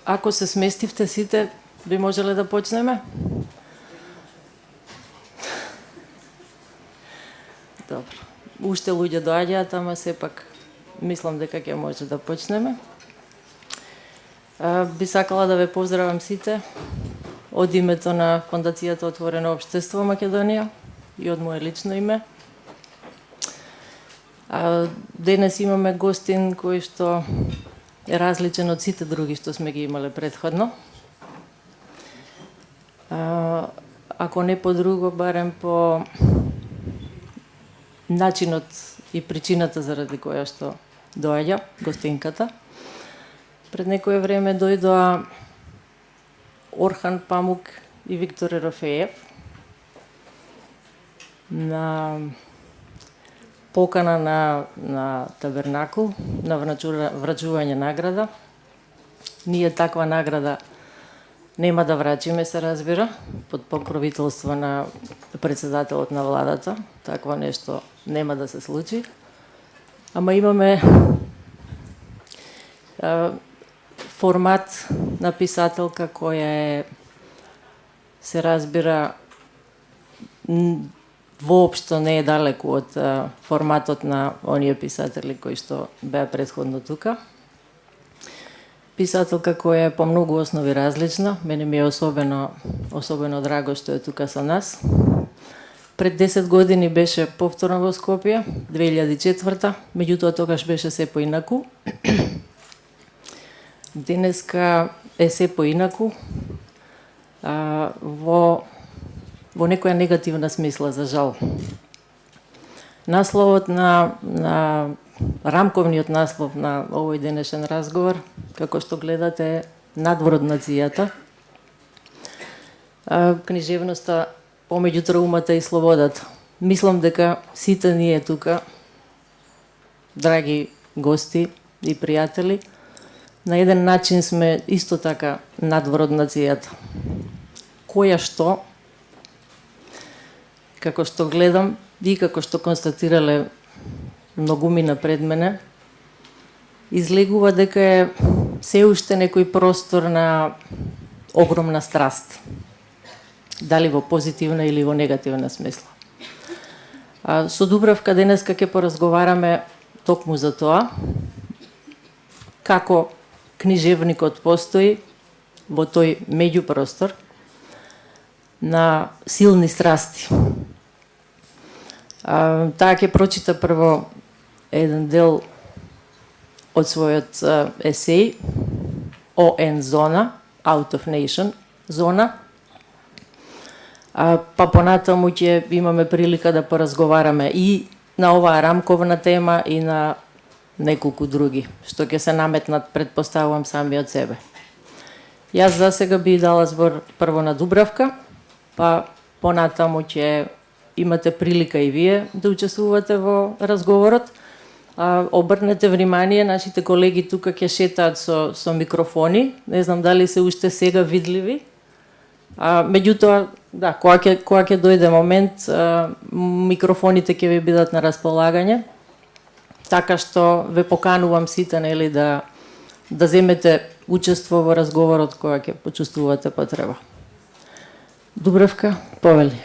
Ако се сместивте сите, би можеле да почнеме? Добро. Уште луѓе доаѓаат, ама сепак мислам дека ќе може да почнеме. Би сакала да ве поздравам сите од името на Фондацијата Отворено општество Македонија и од моје лично име. Денес имаме гостин кој што е различен од сите други што сме ги имале претходно. Ако не по друго, барем по начинот и причината заради која што доаѓа гостинката. Пред некое време дојдоа Орхан Памук и Виктор Ерофеев на покана на Табернакул, на врачување награда. Ние таква награда нема да врачиме, се разбира, под покровителство на председателот на владата. Такво нешто нема да се случи. Ама имаме формат на писателка која е, се разбира, воопшто не е далеку од форматот на оние писатели кои што беа претходно тука. Писателка која е по многу основи различна, мене ми е особено драго што е тука со нас. Пред 10 години беше повторно во Скопје, 2004, меѓутоа тогаш беше се поинаку. Денеска е се поинаку, во некоја негативна смисла, за жал. Насловот на рамковниот наслов на овој денешен разговор, како што гледате, е надвор од нацијата. Книжевноста помеѓу траумата и слободата. Мислам дека сите ние тука, драги гости и пријатели, на еден начин сме исто така надвор од нацијата. Која што, како што гледам и како што констатирале многумина пред мене, излегува дека е се уште некој простор на огромна страст. Дали во позитивна или во негативна смисла. Со Дубравка денеска ќе поразговараме токму за тоа, како книжевникот постои во тој меѓупростор на силни страсти. Таа ќе прочита прво еден дел од својот есеј ОН зона, Out of Nation зона, па понатаму ќе имаме прилика да поразговараме и на оваа рамковна тема и на неколку други, што ќе се наметнат, предпоставувам, сами од себе. Јас за сега би дала збор прво на Дубравка, па понатаму ќе имате прилика и вие да учествувате во разговорот. Обрнете внимание, нашите колеги тука ќе шетаат со микрофони, не знам дали се уште сега видливи. Меѓутоа, да, кога ќе дојде момент, микрофоните ќе ви бидат на располагање. Така што ве поканувам сите, нели, да земете учество во разговорот кога ќе почувствувате потреба. Дубравка, повели.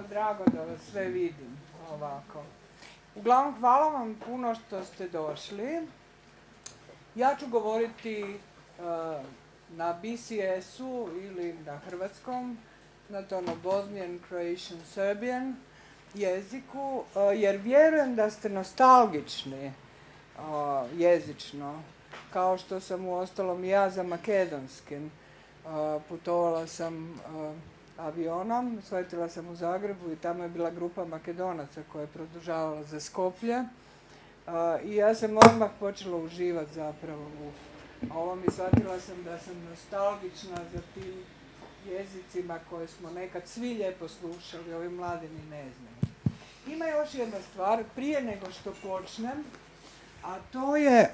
Drago da vas sve vidim ovako. Uglavnom, hvala vam puno što ste došli. Ja ću govoriti na BCS-u ili na hrvatskom, na Bosnian, Croatian, Serbian jeziku, jer vjerujem da ste nostalgični jezično, kao što sam uostalom i ja za makedonskim. Putovala sam avionom, sletila sam u Zagrebu i tamo je bila grupa Makedonaca koja je produžavala za Skoplje. I ja sam odmah počela uživati zapravo u ovom i shvatila sam da sam nostalgična za tim jezicima koje smo nekad svi lijepo slušali, ovi mladi ni ne znaju. Ima još jedna stvar, prije nego što počnem, a to je,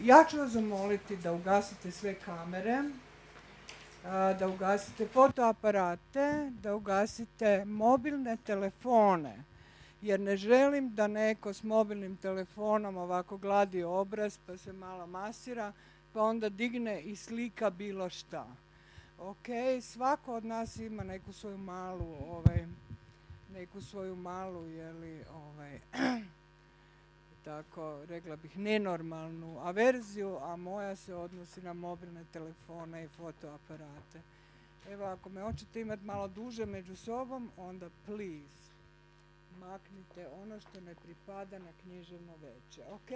ja ću vas zamoliti da ugasite sve kamere da ugasite fotoaparate, da ugasite mobilne telefone, jer ne želim da neko s mobilnim telefonom ovako gladi obraz pa se malo masira, pa onda digne i slika bilo šta. Ok, svako od nas ima neku svoju malu, tako, rekla bih, nenormalnu averziju, a moja se odnosi na mobilne telefone i fotoaparate. Evo, ako me hoćete imati malo duže među sobom, onda please, maknite ono što ne pripada na književno veće, ok?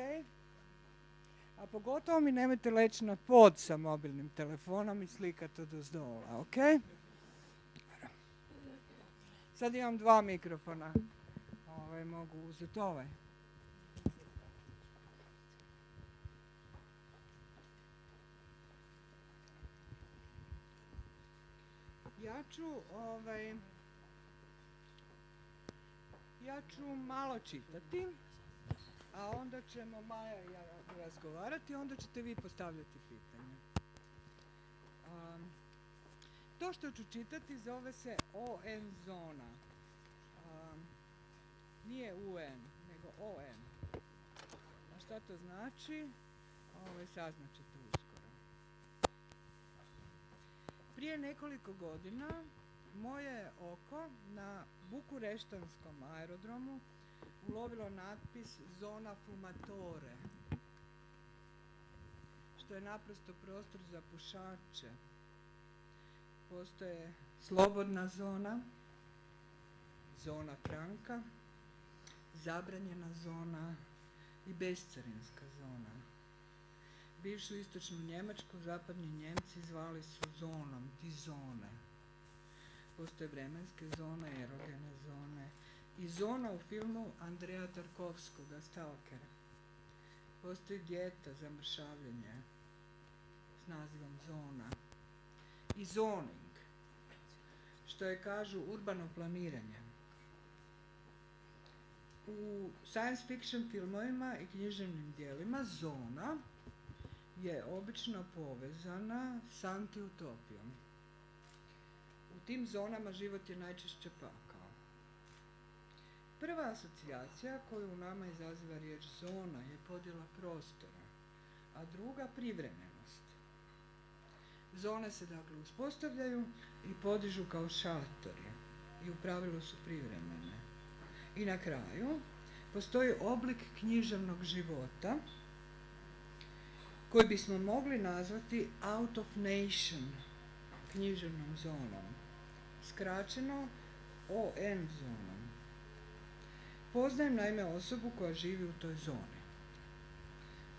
A pogotovo mi nemojte leći na pod sa mobilnim telefonom i slikati odozdola, ok? Sad imam 2 mikrofona. Mogu uzeti ovaj. Ja ću malo čitati, a onda ćemo Maja i ja razgovarati, onda ćete vi postavljati pitanje. To što ću čitati zove se ON zona. Nije UN, nego ON. A šta to znači? Saznaćete uskoro. Prije nekoliko godina moje je oko na bukureštanskom aerodromu ulovilo natpis Zona fumatore, što je naprosto prostor za pušače. Postoje slobodna zona, zona franka, zabranjena zona i bescarinska zona. Bivšu istočnu Njemačku zapadni Njemci zvali su zonom, die zone. Postoje vremenske zone, erogene zone i zona u filmu Andreja Tarkovskoga, Stalkera. Postoji dijeta za mršavljenje s nazivom zona. I zoning, što je, kažu, urbano planiranje. U science fiction filmovima i književnim dijelima zona je obično povezana s antiutopijom. U tim zonama život je najčešće pakao. Prva asocijacija koju u nama izaziva riječ zona je podjela prostora, a druga privremenost. Zone se dakle uspostavljaju i podižu kao šatori i u pravilu su privremene. I na kraju postoji oblik književnog života koji bismo mogli nazvati out of nation književnom zonom, skraćeno ON zonom. Poznajem naime osobu koja živi u toj zoni.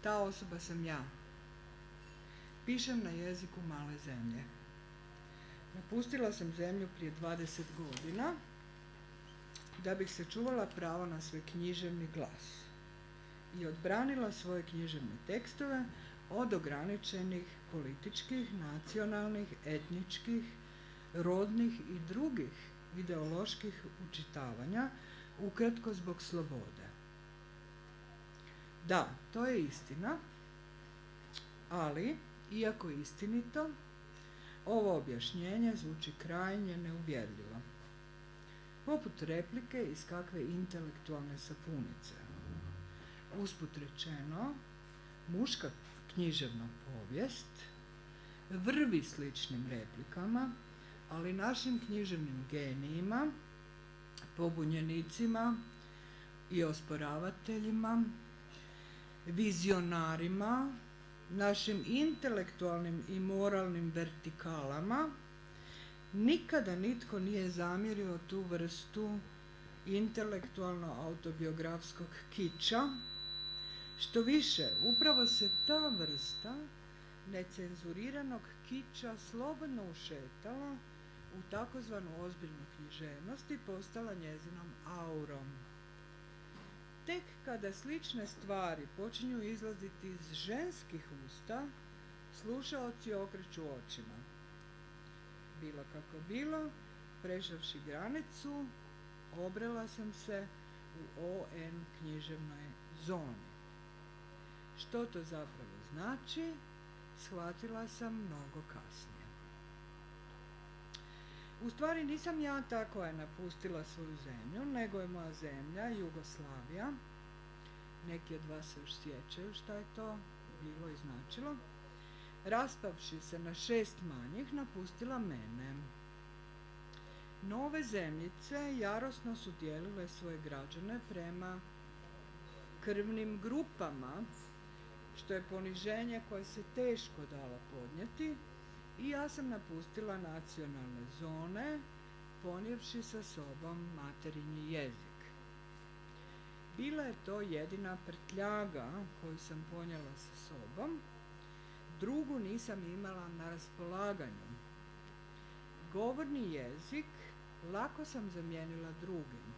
Ta osoba sam ja. Pišem na jeziku male zemlje. Napustila sam zemlju prije 20 godina da bih sačuvala pravo na svoj književni glas i odbranila svoje književne tekstove od ograničenih političkih, nacionalnih, etničkih, rodnih i drugih ideoloških učitavanja, ukratko zbog slobode. Da, to je istina, ali, iako istinito, ovo objašnjenje zvuči krajnje neuvjerljivo. Poput replike iz kakve intelektualne sapunice. Usput rečeno, muška književna povijest vrvi sličnim replikama, ali našim književnim genijima, pobunjenicima i osporavateljima, vizionarima, našim intelektualnim i moralnim vertikalama, nikada nitko nije zamjerio tu vrstu intelektualno-autobiografskog kiča. Što više, upravo se ta vrsta necenzuriranog kiča slobodno ušetala u takozvanu ozbiljnu književnost i postala njezinom aurom. Tek kada slične stvari počinju izlaziti iz ženskih usta, slušaoci okreću očima. Bilo kako bilo, prešavši granicu, obrela sam se u ON književnoj zoni. Što to zapravo znači, shvatila sam mnogo kasnije. U stvari nisam ja ta koja je napustila svoju zemlju, nego je moja zemlja, Jugoslavija. Neki od vas se još sjećaju šta je to bilo i značilo. Raspavši se na 6 manjih, napustila mene. Nove zemljice jarosno su dijelile svoje građane prema krvnim grupama, što je poniženje koje se teško dalo podnijeti, i ja sam napustila nacionalne zone, ponijevši sa sobom materinji jezik. Bila je to jedina prtljaga koju sam ponijela sa sobom, drugu nisam imala na raspolaganju. Govorni jezik lako sam zamijenila drugim,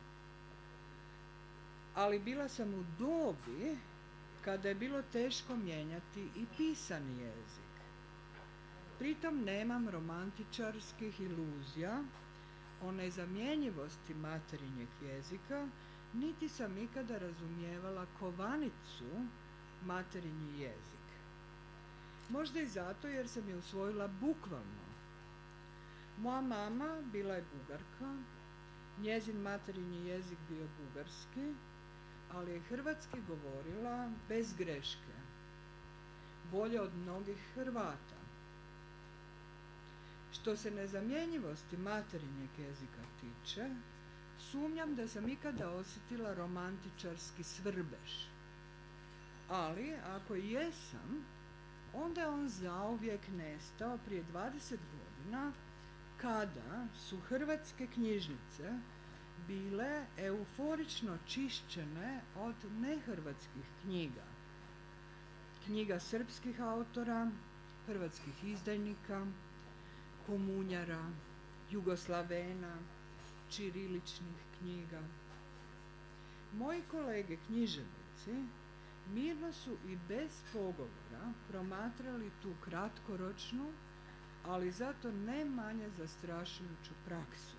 ali bila sam u dobi kada je bilo teško mijenjati i pisani jezik. Pritom nemam romantičarskih iluzija o nezamjenjivosti materinjeg jezika, niti sam ikada razumijevala kovanicu materinji jezik. Možda i zato jer sam je usvojila bukvalno. Moja mama bila je Bugarka, njezin materinji jezik bio bugarski, ali je hrvatski govorila bez greške, bolje od mnogih Hrvata. Što se nezamjenjivosti materinjeg jezika tiče, sumnjam da sam ikada osjetila romantičarski svrbež. Ali, ako i jesam, onda je on zauvijek nestao prije 20 godina, kada su hrvatske knjižnice bile euforično čišćene od nehrvatskih knjiga. Knjiga srpskih autora, hrvatskih izdajnika, komunjara, jugoslavena, ćiriličnih knjiga. Moji kolege književnici mirno su i bez pogovora promatrali tu kratkoročnu, ali zato ne manje zastrašujuću praksu.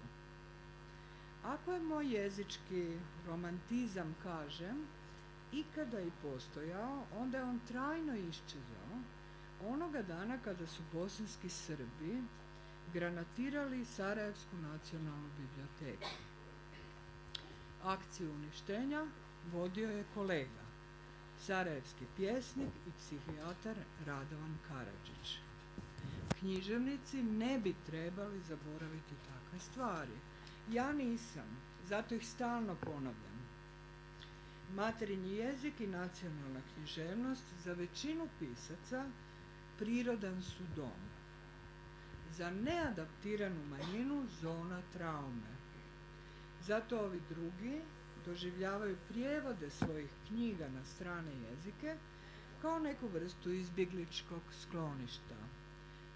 Ako je moj jezički romantizam, kažem, ikada i postojao, onda je on trajno iščezao onoga dana kada su bosanski Srbi granatirali Sarajevsku nacionalnu biblioteku. Akciju uništenja vodio je kolega, sarajevski pjesnik i psihijatar Radovan Karadžić. Književnici ne bi trebali zaboraviti takve stvari. Ja nisam, zato ih stalno ponavljam. Materinji jezik i nacionalna književnost za većinu pisaca prirodan su dom. Za neadaptiranu manjinu zona traume. Zato ovi drugi doživljavaju prijevode svojih knjiga na strane jezike kao neku vrstu izbjegličkog skloništa.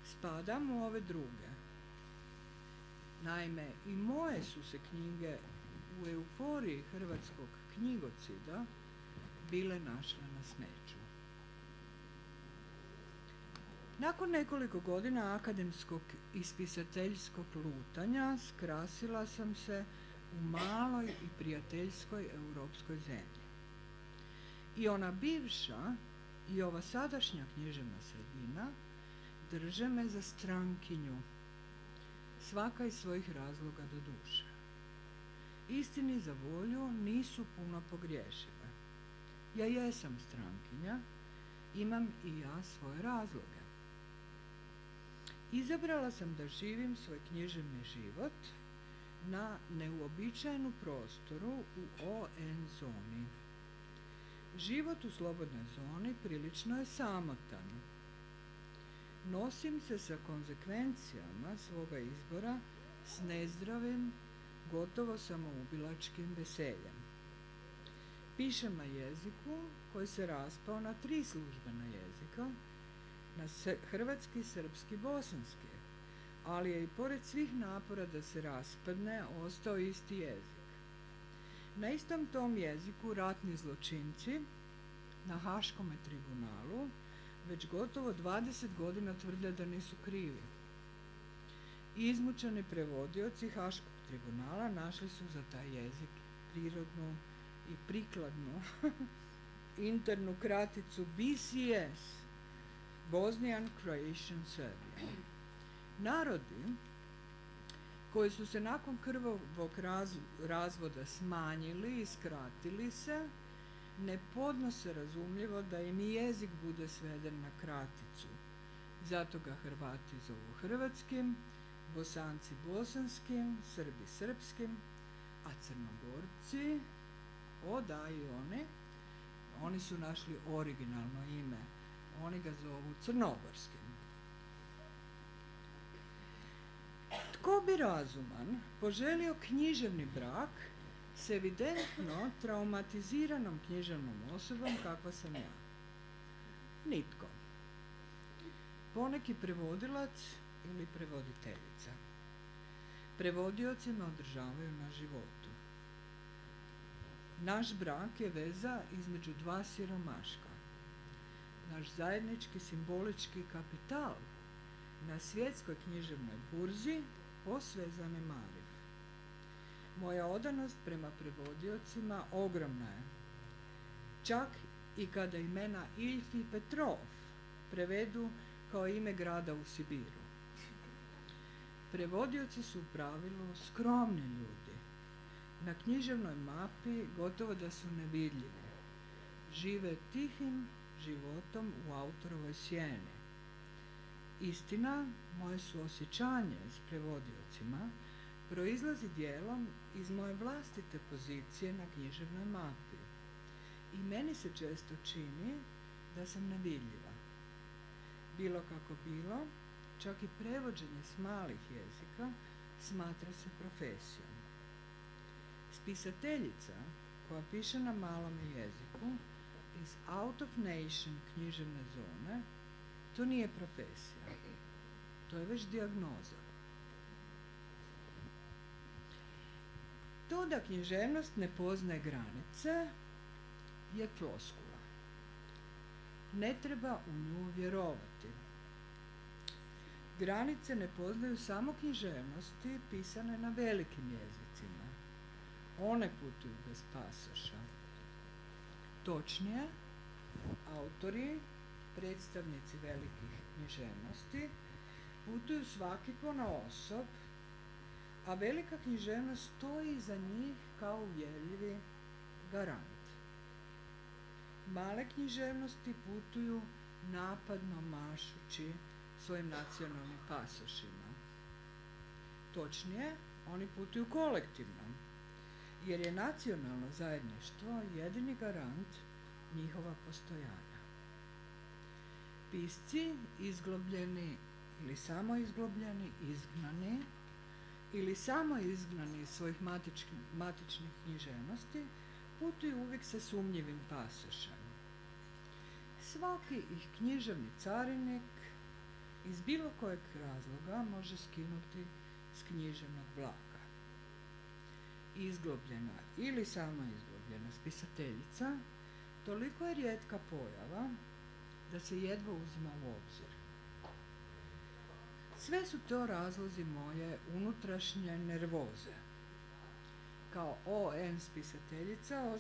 Spadam u ove druge. Naime, i moje su se knjige u euforiji hrvatskog knjigocida bile našle na smeću. Nakon nekoliko godina akademskog i spisateljskog lutanja skrasila sam se u maloj i prijateljskoj europskoj zemlji. I ona bivša i ova sadašnja književna sredina drže me za strankinju, svaka iz svojih razloga do duše. Istini za volju nisu puno pogriješile. Ja jesam strankinja, imam i ja svoje razloge. Izabrala sam da živim svoj književni život na neuobičajenu prostoru u ON zoni. Život u slobodnoj zoni prilično je samotan. Nosim se sa konzekvencijama svoga izbora s nezdravim, gotovo samoubilačkim veseljem. Pišem na jeziku koji se raspao na 3 službena jezika, na hrvatski, srpski, bosanski, ali je i pored svih napora da se raspadne ostao isti jezik. Na istom tom jeziku ratni zločinci na Haškome tribunalu već gotovo 20 godina tvrde da nisu krivi. Izmučeni prevodioci Haškog tribunala našli su za taj jezik prirodnu i prikladnu internu kraticu BCS, Bosnian Croatian Serbian. Narodi koji su se nakon krvavog razvoda smanjili i skratili se, ne podnose razumljivo da im i jezik bude sveden na kraticu. Zato ga Hrvati zovu hrvatskim, Bosanci bosanskim, Srbi srpskim, a Crnogorci, oni su našli originalno ime, oni ga zovu crnogorskim. Tko bi razuman poželio književni brak s evidentno traumatiziranom književnom osobom kakva sam ja? Nitko. Poneki prevodilac ili prevoditeljica. Prevodioci me održavaju na životu. Naš brak je veza između dva siromaška. Naš zajednički simbolički kapital na svjetskoj književnoj burzi posve zanemariv. Moja odanost prema prevodiocima ogromna je. Čak i kada imena Iljf i Petrov prevedu kao ime grada u Sibiru. Prevodioci su u pravilu skromni ljudi. Na književnoj mapi gotovo da su nevidljivi. Žive tihim životom u autorovoj sjeni. Istina, moje suosjećanje s prevodiocima proizlazi dijelom iz moje vlastite pozicije na književnoj mapi. I meni se često čini da sam nevidljiva. Bilo kako bilo, čak i prevođenje s malih jezika smatra se profesijom. Spisateljica koja piše na malom jeziku iz out of nation književne zone, to nije profesija. To je već dijagnoza. To da književnost ne poznaje granice je floskula. Ne treba u nju vjerovati. Granice ne poznaju samo književnosti pisane na velikim jezicima. One putuju bez pasoša. Točnije, autori, predstavnici velikih književnosti, putuju svaki ponaosob, a velika književnost stoji iza njih kao uvjerljivi garant. Male književnosti putuju napadno mašući svojim nacionalnim pasošima. Točnije, oni putuju kolektivno, jer je nacionalno zajedništvo jedini garant njihova postojanja. Pisci izglobljeni ili samo izglobljeni, izgnani ili samo izgnani iz svojih matičnih književnosti putuju uvijek sa sumnjivim pasošem. Svaki ih književni carinik iz bilo kojeg razloga može skinuti s književnog vlaka. Izglobljena ili samo izglobljena spisateljica toliko je rijetka pojava da se jedva uzima u obzir. Sve su to razlozi moje unutrašnje nervoze. Kao ON spisateljica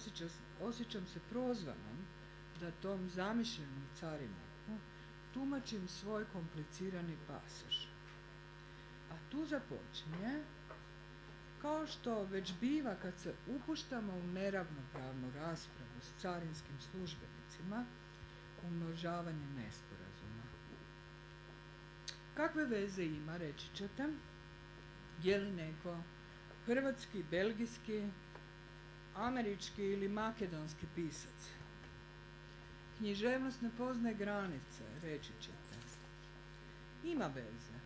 osjećam se prozvanom da tom zamišljenom cariniku tumačim svoj komplicirani pasoš. A tu započinje, kao što već biva kad se upuštamo u neravnopravnu raspravu s carinskim službenicima, umnožavanje nesporazuma. Kakve veze ima, reći ćete, je li neko hrvatski, belgijski, američki ili makedonski pisac? Književnost ne poznaje granice, reći ćete. Ima veze.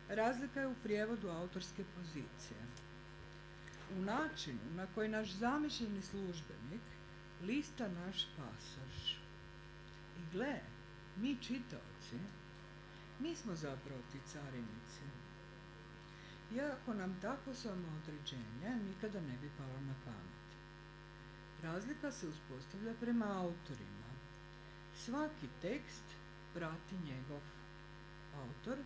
Razlika je u prijevodu autorske pozicije. U načinu na koji naš zamišljeni službenik lista naš pasoš. I gle, mi čitaoci, mi smo zapravo ti carinici. Iako nam takvo samoodređenje nikada ne bi palo na pamet. Razlika se uspostavlja prema autorima. Svaki tekst prati njegov autor,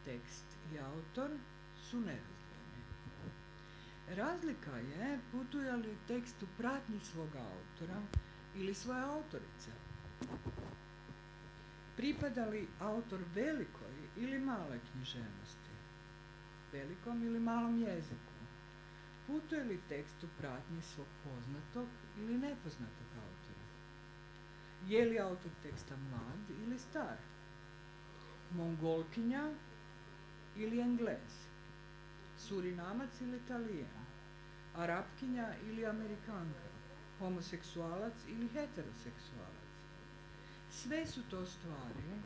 tekst i autor su nerazdvojeni. Razlika je putuje li tekst u pratnji svoga autora ili svoje autorice. Pripada li autor velikoj ili maloj književnosti. velikom ili malom jeziku? Putuje li tekst u pratnji svog poznatog ili nepoznatog autora? Je li autor teksta mlad ili star? Mongolkinja ili Englez? Surinamac ili Italijan? Arapkinja ili Amerikanka? Homoseksualac ili heteroseksualac? Sve su to stvari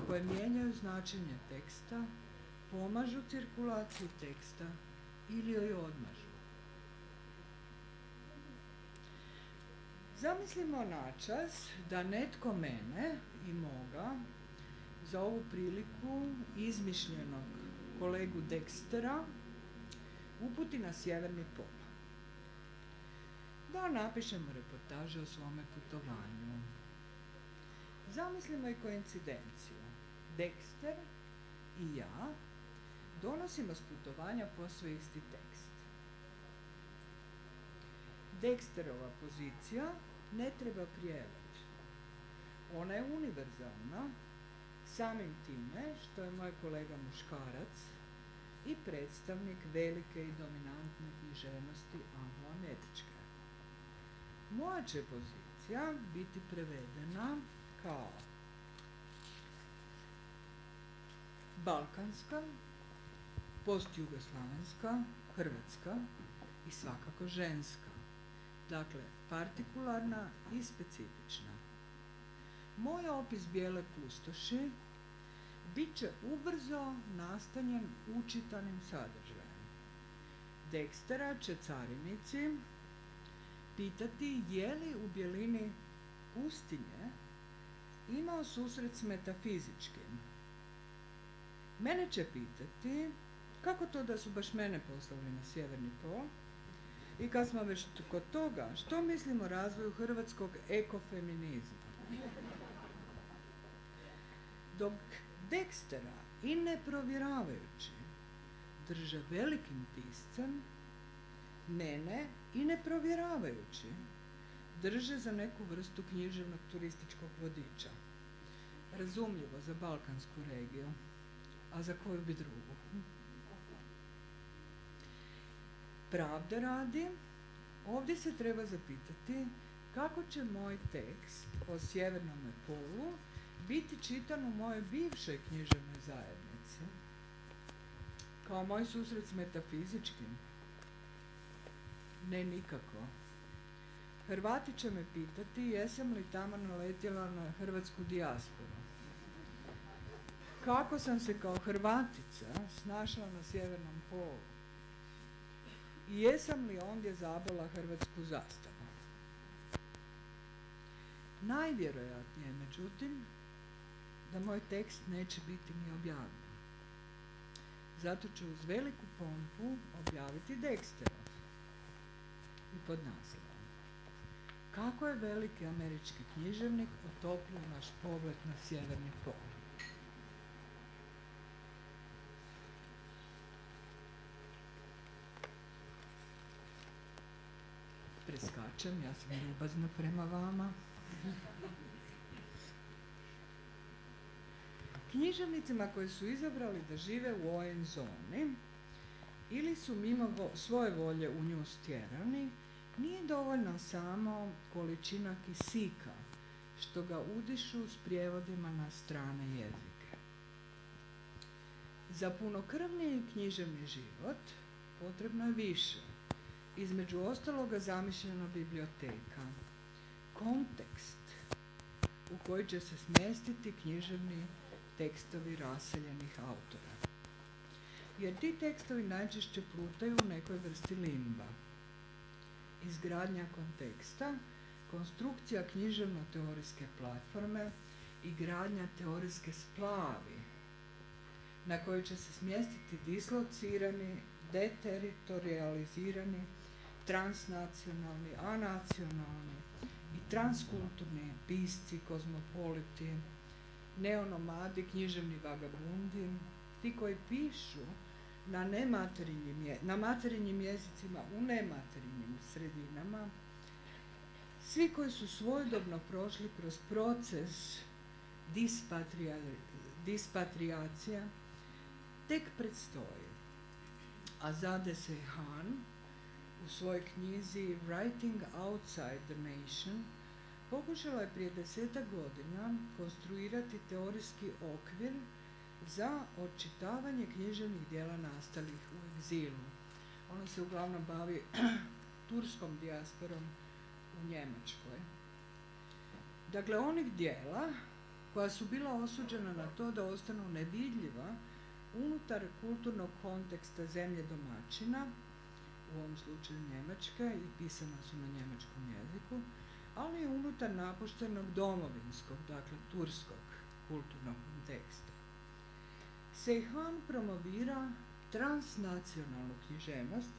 koje mijenjaju značenje teksta, pomažu cirkulaciji teksta ili joj odmažu. Zamislimo načas da netko mene i moga za ovu priliku izmišljenog kolegu Dextera uputi na sjeverni pol. Da napišemo reportaže o svome putovanju. Zamislimo i koincidenciju. Dexter i ja donosimo s putovanja posve isti tekst. Dexterova pozicija ne treba prijevod. Ona je univerzalna, samim time što je moj kolega muškarac i predstavnik velike i dominantne književnosti angloameričke. Moja će pozicija biti prevedena kao balkanska, postjugoslavenska, hrvatska i svakako ženska. Dakle, partikularna i specifična. Moj opis bijele pustoši bit će ubrzo nastanjen učitanim sadržajem. Dextera će carinici pitati je li u bjelini pustinje imao susret s metafizičkim. Mene će pitati kako to da su baš mene poslali na sjeverni pol i kad smo već kod toga, što mislimo o razvoju hrvatskog ekofeminizma. Dok Dextera i neprovjeravajući drže velikim piscem, mene i neprovjeravajući drže za neku vrstu književnog turističkog vodiča. Razumljivo za balkansku regiju, a za koju bi drugu. Pravde radi, ovdje se treba zapitati kako će moj tekst o sjevernom polu biti čitan u mojoj bivšoj književnoj zajednici. Kao moj susret s metafizičkim? Ne, nikako. Hrvati će me pitati jesam li tamo naletjela na hrvatsku dijasporu. Kako sam se kao Hrvatica snašla na sjevernom polu? I jesam li ondje zabila hrvatsku zastavu? Najvjerojatnije, međutim, da moj tekst neće biti ni objavljen. Zato ću uz veliku pompu objaviti Dexterov i pod naslovom kako je veliki američki književnik otopio naš pogled na sjeverni pol. Preskačem, ja sam ljubazna prema vama. Književnicima koji su izabrali da žive u ON zoni ili su mimo svoje volje u nju stjerani, nije dovoljno samo količina kisika što ga udišu s prijevodima na strane jezike. Za punokrvni književni život potrebno je više. Između ostaloga zamišljena biblioteka, kontekst u koji će se smjestiti književni tekstovi raseljenih autora. Jer ti tekstovi najčešće plutaju u nekoj vrsti limba. Izgradnja konteksta, konstrukcija književno-teorijske platforme i gradnja teorijske splavi na kojoj će se smjestiti dislocirani, deteritorializirani, transnacionalni, anacionalni i transkulturni pisci, kozmopoliti, neonomadi, književni vagabundi, ti koji pišu na materinjim jezicima u nematerinjim sredinama, svi koji su svojedobno prošli kroz proces dispatrijacija, tek predstoji. Azadeh Seyhan u svojoj knjizi Writing Outside the Nation pokušala je prije 10-ak godina konstruirati teorijski okvir za očitavanje književnih djela nastalih u egzilu. Ona se uglavnom bavi turskom dijasporom u Njemačkoj. Dakle, onih djela koja su bila osuđena na to da ostanu nevidljiva unutar kulturnog konteksta zemlje domaćina, u ovom slučaju Njemačke, i pisana su na njemačkom jeziku, ali i unutar napuštenog domovinskog, dakle turskog kulturnog konteksta. Seyhan promovira transnacionalnu književnost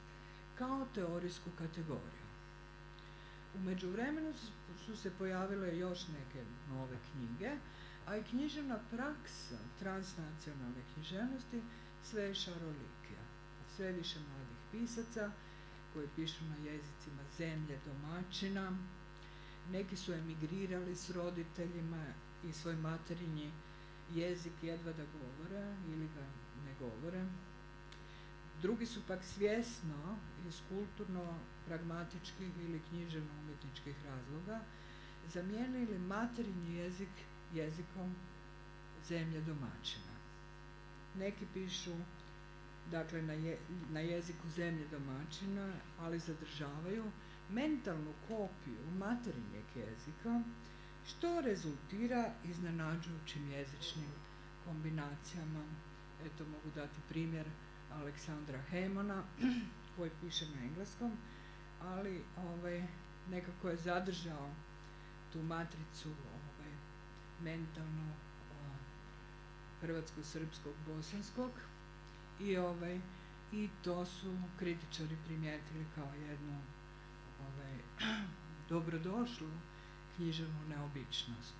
kao teorijsku kategoriju. U međuvremenu su se pojavile još neke nove knjige, a i književna praksa transnacionalne književnosti sve je šarolikija. Sve više mladih pisaca koji pišu na jezicima zemlje domaćina. Neki su emigrirali s roditeljima i svoj materinji jezik jedva da govore ili ga ne govore. Drugi su pak svjesno iz kulturno-pragmatičkih ili književno-umjetničkih razloga zamijenili materinji jezik jezikom zemlje domaćina. Neki pišu dakle na jeziku zemlje domaćina, ali zadržavaju mentalnu kopiju materinjeg jezika, što rezultira iznenađujućim jezičnim kombinacijama. Eto, mogu dati primjer Aleksandra Hemona koji piše na engleskom, ali nekako je zadržao tu matricu mentalno hrvatskog, srpskog, bosanskog i to su kritičari primijetili kao jednu dobrodošlu književnu neobičnost.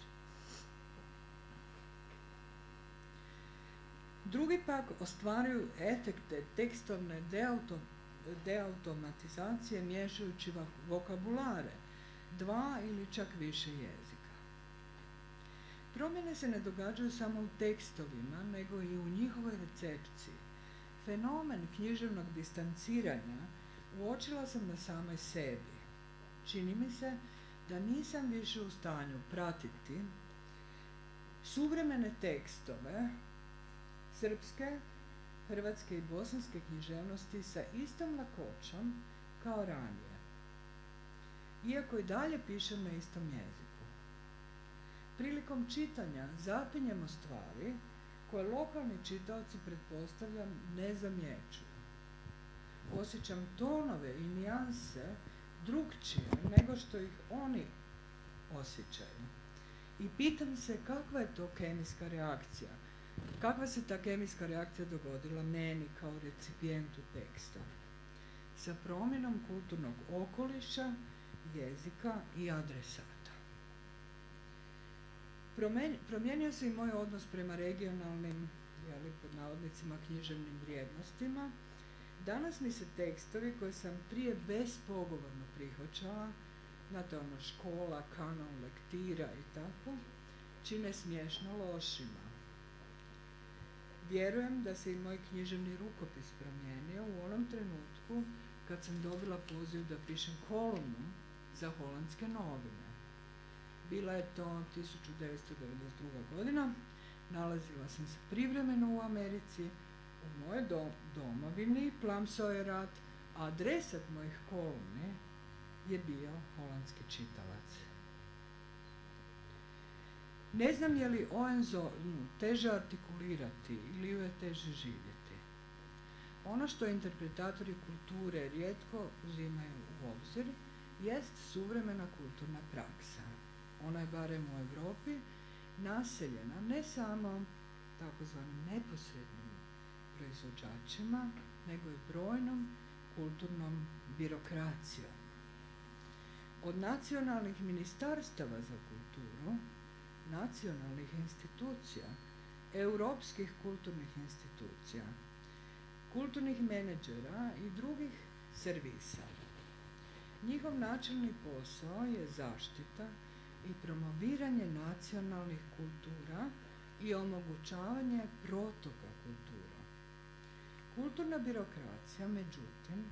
Drugi pak ostvaruju efekte tekstovne deautomatizacije miješajući vokabulare, dva ili čak više jezika. Promjene se ne događaju samo u tekstovima, nego i u njihovoj recepciji. Fenomen književnog distanciranja uočila sam na samoj sebi. Čini mi se da nisam više u stanju pratiti suvremene tekstove srpske, hrvatske i bosanske književnosti sa istom lakoćom kao ranije, iako i dalje pišem na istom jeziku. Prilikom čitanja zapinjemo stvari koje lokalni čitaoci, pretpostavljam, ne zamjećuju. Osjećam tonove i nijanse drukčije nego što ih oni osjećaju. I pitam se kakva je to kemijska reakcija. Kakva se ta kemijska reakcija dogodila meni kao recipijentu teksta? Sa promjenom kulturnog okoliša, jezika i adresata. Promijenio se i moj odnos prema regionalnim, pod navodnicima, književnim vrijednostima. Danas mi se tekstovi koje sam prije bespogovorno prihvaćala, znate škola, kanon, lektira i tako, čine smiješno lošima. Vjerujem da se i moj književni rukopis promijenio u onom trenutku kad sam dobila poziv da pišem kolumnu za holandske novine. Bila je to 1992. godina, nalazila sam se privremeno u Americi, u mojoj domovini, plamsao je rat, a adresat mojih kolumni je bio holandski čitalac. Ne znam je li ONZO teže artikulirati ili ju je teže živjeti. Ono što interpretatori kulture rijetko uzimaju u obzir jest suvremena kulturna praksa. Ona je barem u Europi naseljena ne samo takozvanim neposrednim proizvođačima, nego i brojnom kulturnom birokracijom. Od nacionalnih ministarstava za kulturu, nacionalnih institucija, europskih kulturnih institucija, kulturnih menadžera i drugih servisa. Njihov načelni posao je zaštita i promoviranje nacionalnih kultura i omogućavanje protoka kultura. Kulturna birokracija, međutim,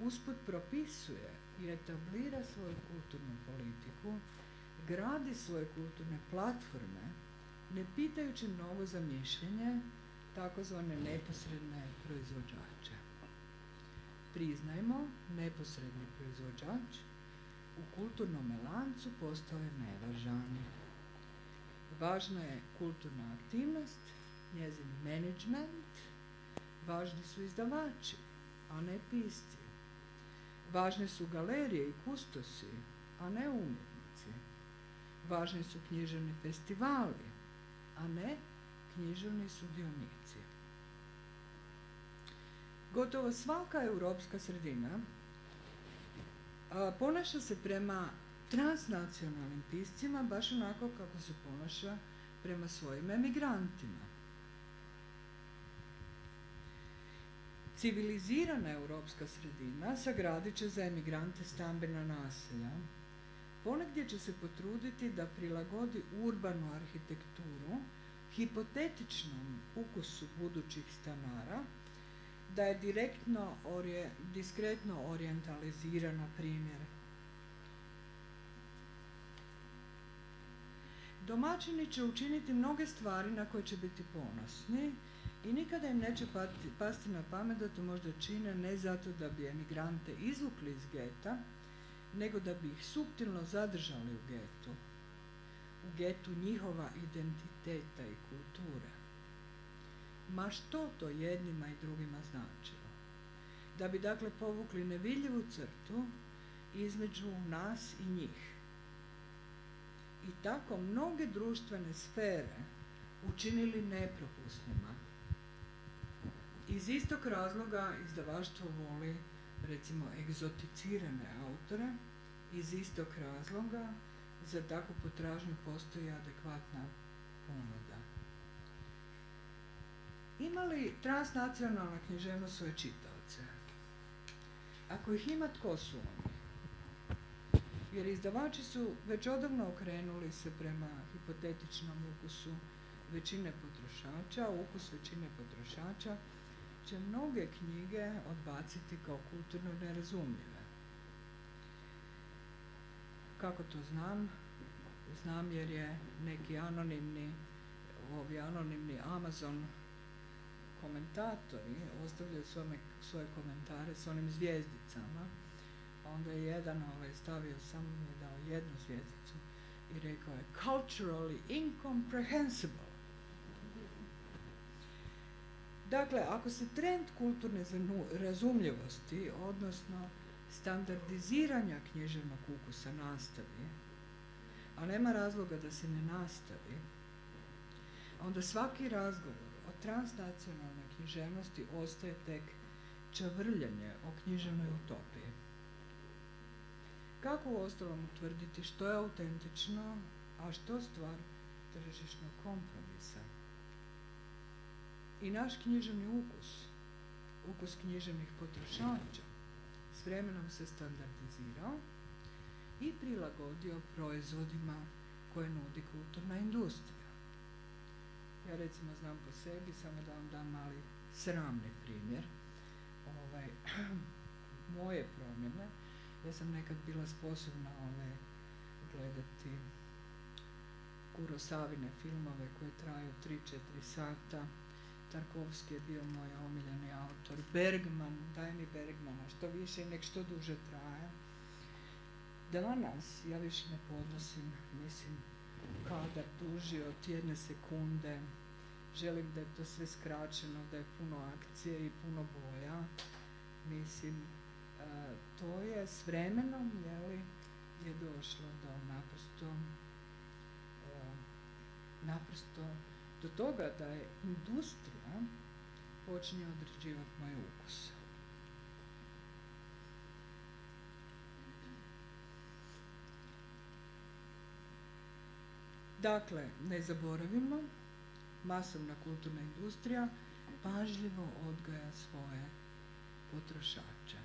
usput propisuje i etablira svoju kulturnu politiku, gradi svoje kulturne platforme, ne pitajući mnogo za mišljenje takozvane neposredne proizvođače. Priznajmo, neposredni proizvođač u kulturnom lancu postao je nevažan. Važna je kulturna aktivnost, njezin menadžment, važni su izdavači, a ne pisci. Važne su galerije i kustosi, a ne umjetnici. Važni su književni festivali, a ne književni sudionici. Gotovo svaka europska sredina ponaša se prema transnacionalnim piscima baš onako kako se ponaša prema svojim emigrantima. Civilizirana europska sredina sagradit će za emigrante stambena naselja. Ponegdje će se potruditi da prilagodi urbanu arhitekturu hipotetičnom ukusu budućih stanara, da je diskretno orijentalizirana primjer. Domaćini će učiniti mnoge stvari na koje će biti ponosni i nikada im neće pasti na pamet da to možda čine ne zato da bi emigrante izvukli iz geta, nego da bi ih suptilno zadržali u getu. U getu njihova identiteta i kulture. Ma što to jednima i drugima značilo? Da bi dakle povukli nevidljivu crtu između nas i njih. I tako mnoge društvene sfere učinili nepropusnima. Iz istog razloga izdavaštvo voli, recimo, egzoticirane autore, iz istog razloga za takvu potražnju postoji adekvatna ponuda. Ima li transnacionalna književnost svoje čitaoce? Ako ih ima, tko su oni? Jer izdavači su već odavno okrenuli se prema hipotetičnom ukusu većine potrošača, ukus većine potrošača će mnoge knjige odbaciti kao kulturno nerazumljive. Kako to znam? Znam jer je neki anonimni Amazon komentatori ostavljaju svoje komentare s onim zvijezdicama. Onda je jedan stavio, samo mi je dao jednu zvjezdicu i rekao je culturally incomprehensible. Dakle, ako se trend kulturne razumljivosti, odnosno standardiziranja književnog ukusa nastavi, a nema razloga da se ne nastavi, onda svaki razgovor o transnacionalnoj književnosti ostaje tek čavrljanje o književnoj utopiji. Kako uostalom utvrditi što je autentično, a što stvar tržišnog kompromisa? I naš književni ukus književnih potrošača, s vremenom se standardizirao i prilagodio proizvodima koje nudi kulturna industrija. Ja recimo znam po sebi, samo da vam dam mali sramni primjer moje promjene. Ja sam nekad bila sposobna gledati Kurosavine filmove koje traju 3-4 sata. Tarkovski je bio moj omiljeni autor. Bergman, daj mi Bergmana, što više i nek što duže traje. Danas ja više ne podnosim, mislim, kadar duži od 1 sekunde. Želim da je to sve skraćeno, da je puno akcije i puno boja. Mislim, to je s vremenom, je došlo do naprosto do toga da je industrija počinje određivati moj ukus. Dakle, ne zaboravimo, masovna kulturna industrija pažljivo odgaja svoje potrošače.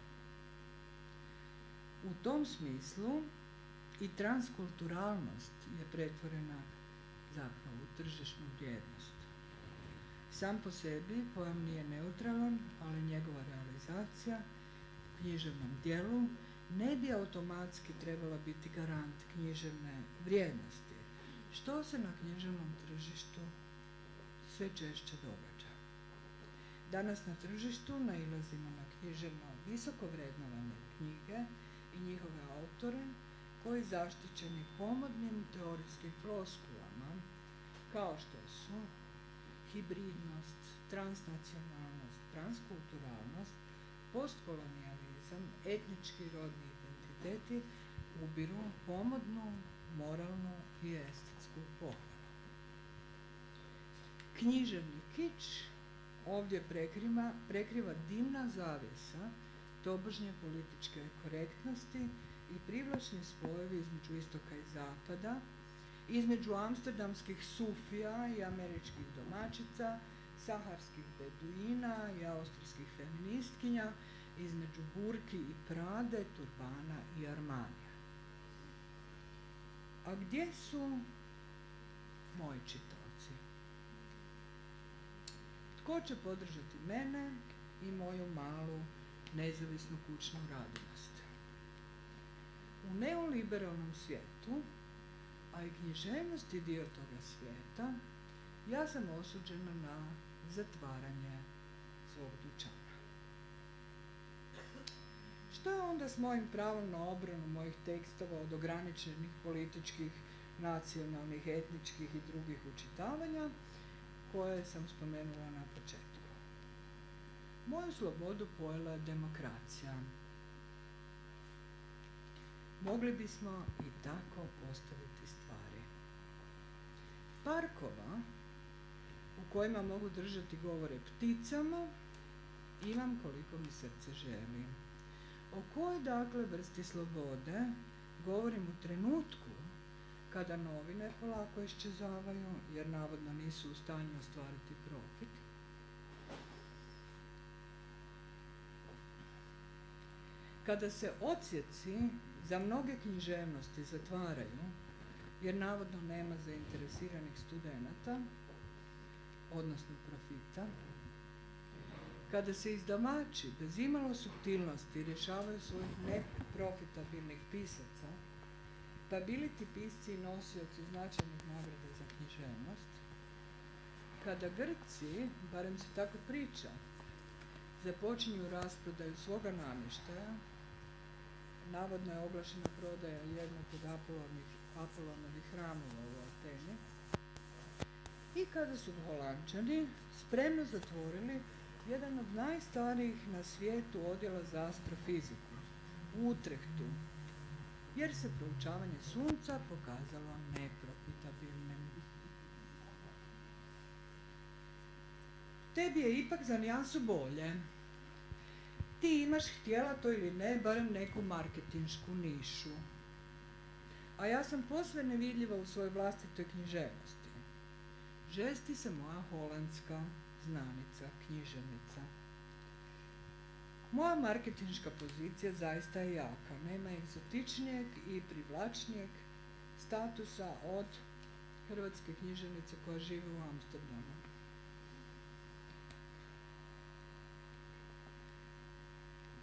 U tom smislu i transkulturalnost je pretvorena zapravo u tržišnu vrijednost. Sam po sebi pojam nije neutralan, ali interpretacija u književnom djelu ne bi automatski trebala biti garant književne vrijednosti, što se na književnom tržištu sve češće događa. Danas na tržištu nailazimo na književno visoko vrednovane knjige i njihove autore koji zaštićeni pomodnim teorijskim floskulama kao što su hibridnost, transnacionalnost, transkulturalnost, postkolonijalizam, etnički rodni identiteti ubiru pomodnu, moralnu i estetsku pohvalu. Književni kič ovdje prekriva dimna zavjesa tobožnje političke korektnosti i privlačni spojevi između istoka i zapada, između amsterdamskih sufija i američkih domaćica, saharskih beduina i austrijskih feministkinja, između burki i prade, turbana i armanija. A gdje su moji čitaoci? Tko će podržati mene i moju malu nezavisnu kućnu radinost? U neoliberalnom svijetu, a i književnost je dio toga svijeta, ja sam osuđena na zatvaranje svog dućana. Što je onda s mojim pravom na obranu mojih tekstova od ograničenih političkih, nacionalnih, etničkih i drugih učitavanja koje sam spomenula na početku? Moju slobodu pojela je demokracija. Mogli bismo i tako postaviti stvari. Parkova u kojima mogu držati govore pticama imam koliko mi srce želi. O kojoj dakle vrsti slobode govorim u trenutku kada novine polako iščezavaju jer navodno nisu u stanju ostvariti profit? Kada se odsjeci za mnoge književnosti zatvaraju jer navodno nema zainteresiranih studenata, odnosno profita, kada se izdavači bez imalo suptilnosti rješavaju svojih neprofitabilnih pisaca, pa bili ti pisci i nosioci značajnih nagrada za književnost, kada Grci, barem se tako priča, započinju rasprodaju svoga namještaja, navodno je oglašena prodaja jednog od Apolonovih hramova u Ateni, i kada su Holanđani spremno zatvorili jedan od najstarijih na svijetu odjela za astrofiziku u Utrehtu, jer se proučavanje sunca pokazalo neprofitabilnim. Tebi je ipak za nijansu bolje. Ti imaš, htjela to ili ne, barem neku marketinšku nišu. A ja sam posve nevidljiva u svojoj vlastitoj književnosti. Žesti se moja holandska znanica, književnica. Moja marketinška pozicija zaista je jaka. Nema egzotičnijeg i privlačnijeg statusa od hrvatske književnice koja živi u Amsterdamu.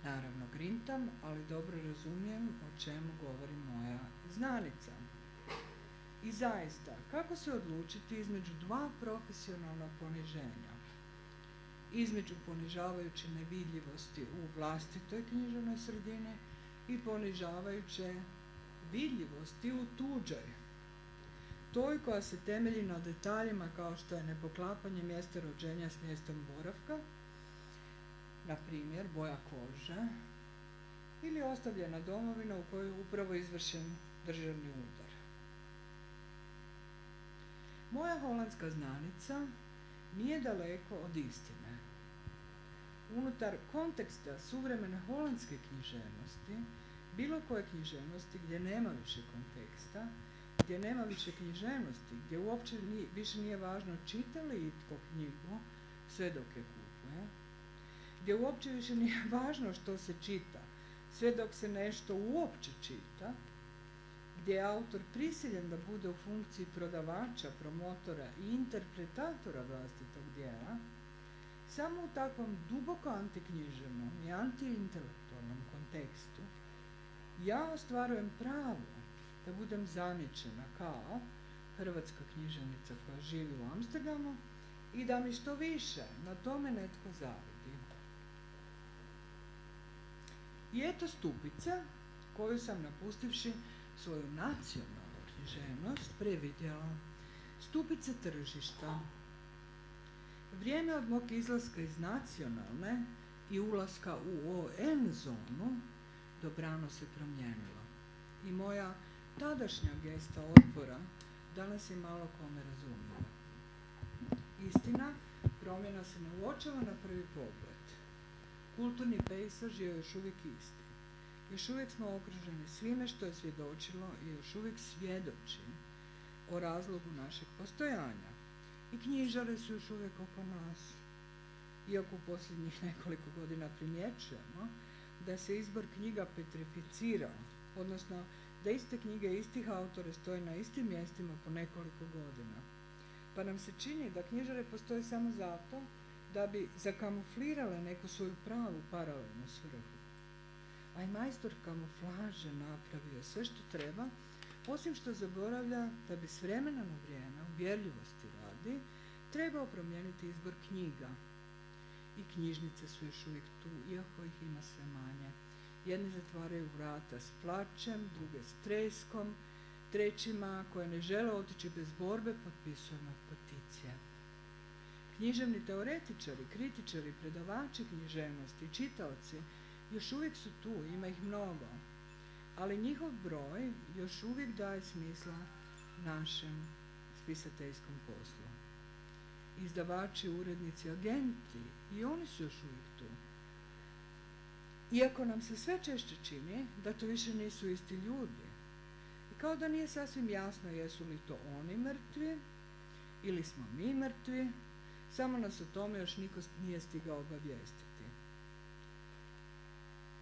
Naravno grintam, ali dobro razumijem o čemu govori moja znanica. I zaista, kako se odlučiti između dva profesionalna poniženja? Između ponižavajuće nevidljivosti u vlastitoj književnoj sredini i ponižavajuće vidljivosti u tuđoj. Toj koja se temelji na detaljima kao što je nepoklapanje mjesta rođenja s mjestom boravka, na primjer boja kože, ili ostavljena domovina u kojoj je upravo izvršen državni udar. Moja holandska znanica nije daleko od istine. Unutar konteksta suvremene holandske književnosti, bilo koje književnosti gdje nema više konteksta, gdje nema više književnosti, gdje uopće više nije važno čita li itko knjigu sve dok je kupuje, gdje uopće više nije važno što se čita sve dok se nešto uopće čita, gdje je autor prisiljen da bude u funkciji prodavača, promotora i interpretatora vlastitog djela, Samo u takvom duboko antiknjiževnom i antiintelektualnom kontekstu ja ostvarujem pravo da budem zamijećena kao hrvatska književnica koja živi u Amsterdamu i da mi što više na tome netko zavidi. I eto stupice koju sam napustivši svoju nacionalnu književnost previdjela. Stupice tržišta. Vrijeme od mog izlaska iz nacionalne i ulaska u ON zonu dobrano se promijenilo. I moja tadašnja gesta otpora danas je malo kome razumjela. Istina, promjena se ne uočava na prvi pogled. Kulturni pejsaž je još uvijek isti. Još uvijek smo okruženi svime što je svjedočilo i još uvijek svjedoči o razlogu našeg postojanja. I knjižare su još uvijek oko nas. Iako u posljednjih nekoliko godina primjećujemo da se izbor knjiga petrificirao, odnosno da iste knjige istih autora stoje na istim mjestima po nekoliko godina. Pa nam se čini da knjižare postoje samo zato da bi zakamuflirale neku svoju pravu paralelnu svrhu. A i majstor kamuflaže napravio sve što treba, osim što zaboravlja da bi s vremena na vrijeme, uvjerljivosti radi, trebao promijeniti izbor knjiga. I knjižnice su još uvijek tu, iako ih ima sve manje. Jedni zatvaraju vrata s plačem, druge s treskom, trećima koje ne žele otići bez borbe potpisujemo peticije. Književni teoretičari, kritičari, predavači književnosti, čitaoci još uvijek su tu, ima ih mnogo, ali njihov broj još uvijek daje smisla našem spisateljskom poslu. Izdavači, urednici, agenti, i oni su još uvijek tu. Iako nam se sve češće čini da to više nisu isti ljudi. I kao da nije sasvim jasno jesu li to oni mrtvi ili smo mi mrtvi, samo nas o tome još niko nije stigao obavijestiti.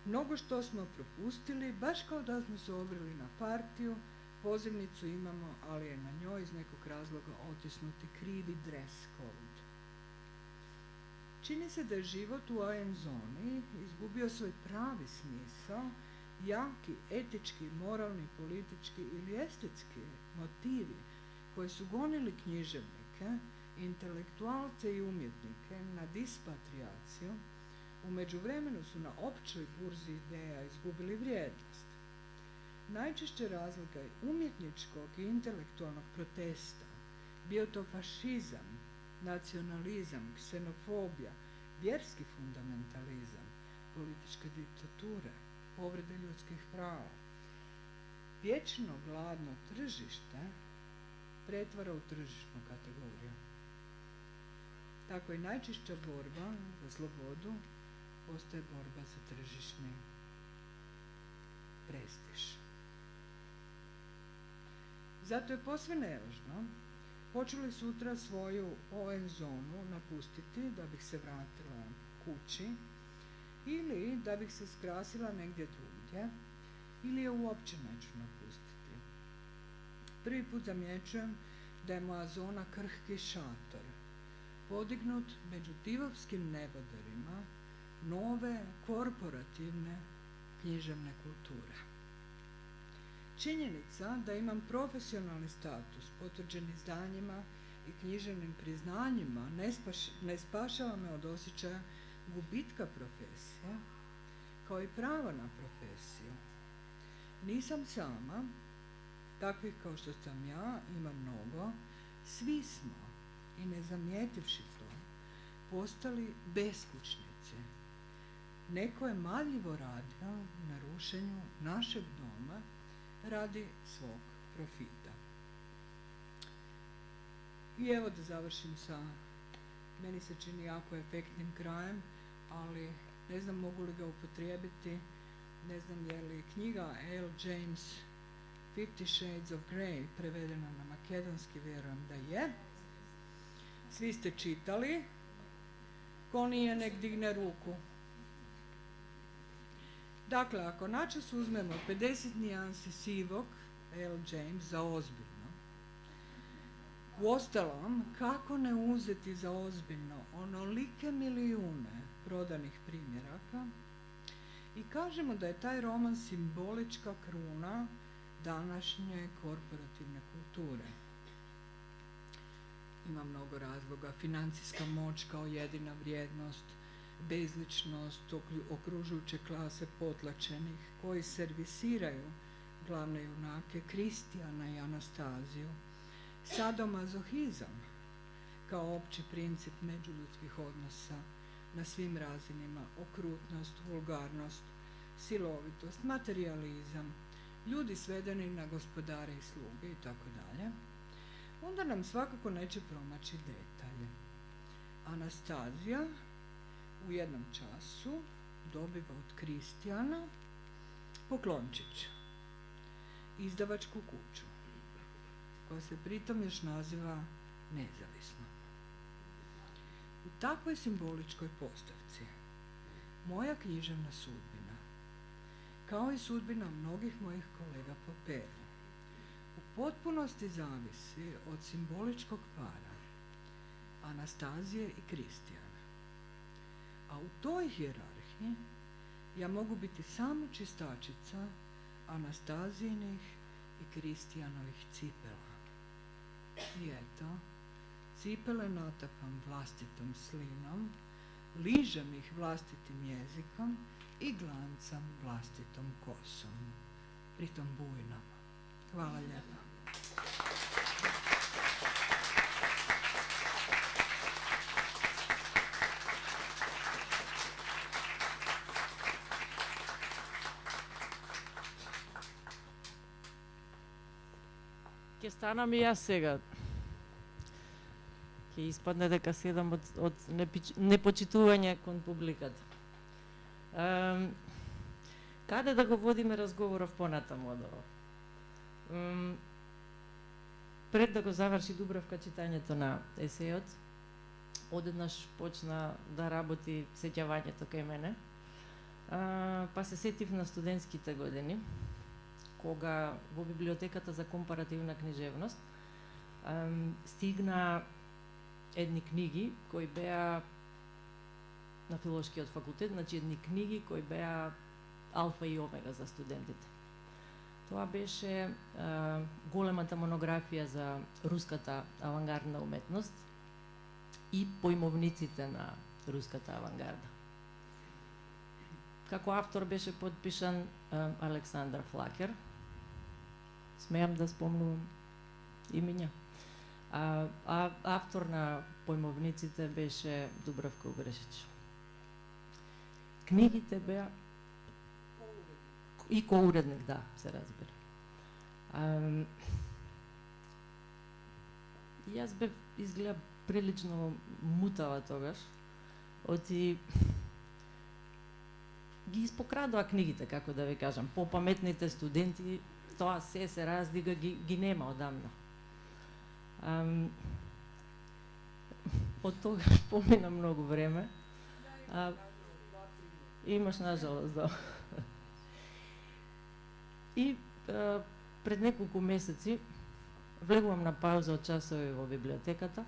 Mnogo što smo propustili, baš kao da smo se obrili na partiju, pozivnicu imamo, ali je na njoj iz nekog razloga otisnuti krivi dress code. Čini se da je život u ON zoni izgubio svoj pravi smisao, jaki, etički, moralni, politički ili estetski motivi koji su gonili književnike, intelektualce i umjetnike na dispatriaciju, u međuvremenu su na općoj burzi ideja izgubili vrijednost. Najčešće razlika je umjetničkog i intelektualnog protesta, bio to fašizam, nacionalizam, ksenofobija, vjerski fundamentalizam, političke diktature, povrede ljudskih prava. Vječno gladno tržište pretvara u tržišnu kategoriju. Tako i najčešća borba za slobodu postaje borba za tržišni prestiž. Zato je posve nevažno hoću li sutra svoju ON zonu napustiti da bih se vratila kući ili da bih se skrasila negdje drugdje ili je uopće neću napustiti. Prvi put zamjećujem da je moja zona krhki šator, podignut među divovskim neboderima nove korporativne književne kulture. Činjenica da imam profesionalni status potvrđen izdanjima i književnim priznanjima ne spašava me od osjećaja gubitka profesije, kao i prava na profesiju. Nisam sama, takvih kao što sam ja, ima mnogo, svi smo, i ne zamijetivši to, postali beskućnici. Neko je marljivo radio na rušenju našeg doma radi svog profita. I evo da završim sa, meni se čini jako efektnim krajem, ali ne znam mogu li ga upotrijebiti, ne znam je li knjiga L. James 50 Shades of Grey prevedena na makedonski, vjerujem da je. Svi ste čitali, ko nije nek digne ruku. Dakle, ako načas uzmemo 50 nijansi sivog L. James za ozbiljno, Uostalom, kako ne uzeti za ozbiljno onolike milijune prodanih primjeraka i kažemo da je taj roman simbolička kruna današnje korporativne kulture. Ima mnogo razloga, financijska moć kao jedina vrijednost, bezličnost okružujuće klase potlačenih koji servisiraju glavne junake Kristijana i Anastaziju, sadomazohizam kao opći princip međuljudskih odnosa na svim razinama, okrutnost, vulgarnost, silovitost, materijalizam, ljudi svedeni na gospodare i sluge itd., onda nam svakako neće promaći detalje. Anastazija u jednom času dobiva od Kristijana poklončić, izdavačku kuću, koja se pritom još naziva Nezavisno. U takvoj simboličkoj postavci moja književna sudbina, kao i sudbina mnogih mojih kolega po peru, u potpunosti zavisi od simboličkog para Anastazije i Kristijana. A u toj hijerarhiji ja mogu biti samo čistačica Anastazijinih i Kristijanovih cipela. I eto, cipele natapam vlastitom slinom, ližem ih vlastitim jezikom i glancam vlastitom kosom, pritom bujnom. Hvala lijepa. Ке станам и јас сега. Ке испадне дека седам од непочитување кон публиката. Каде да го водиме разговоров понатаму од ово? Пред да го заврши Дубравка читањето на есеот, одеднаш почна да работи сеќавањето кај мене, па се сетив на студентските години, кога во библиотеката за компаративна книжевност стигна едни книги кои беа на филолошкиот факултет, значи едни книги кои беа алфа и омега за студентите. Тоа беше големата монографија за руската авангардна уметност и поимовниците на руската авангарда. Како автор беше подпишан Александар Флакер. Смеам да спомнувам имиња. А автор на поимовниците беше Дубравка Угрешич. Книгите беа и коуредник, да, се разбира. Јас бев изгледа прилично мутава тогаш, оти ги испокрадува книгите, како да ви кажам. Попаметните студенти, тоа се раздига, ги нема одамна. Од тогаш помина многу време. Имаш, нажалост, да. И пред неколку месеци влегувам на пауза од часови во библиотеката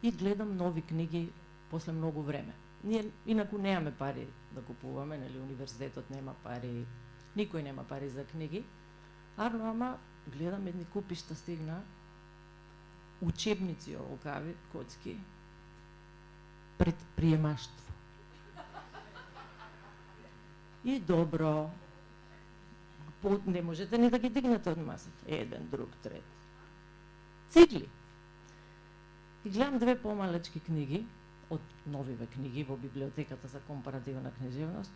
и гледам нови книги после многу време. Ние инаку немаме пари да купуваме, нели, универзитетот нема пари, никој нема пари за книги, ама гледам едни купишта стигна, учебници оволкави, коцки, предприемаштво. И добро, не можете ни да ги дигнете од масата. Еден, друг, трет. Цигли. И гледам две помалечки книги, од новиве книги во библиотеката за компаративна книжевност.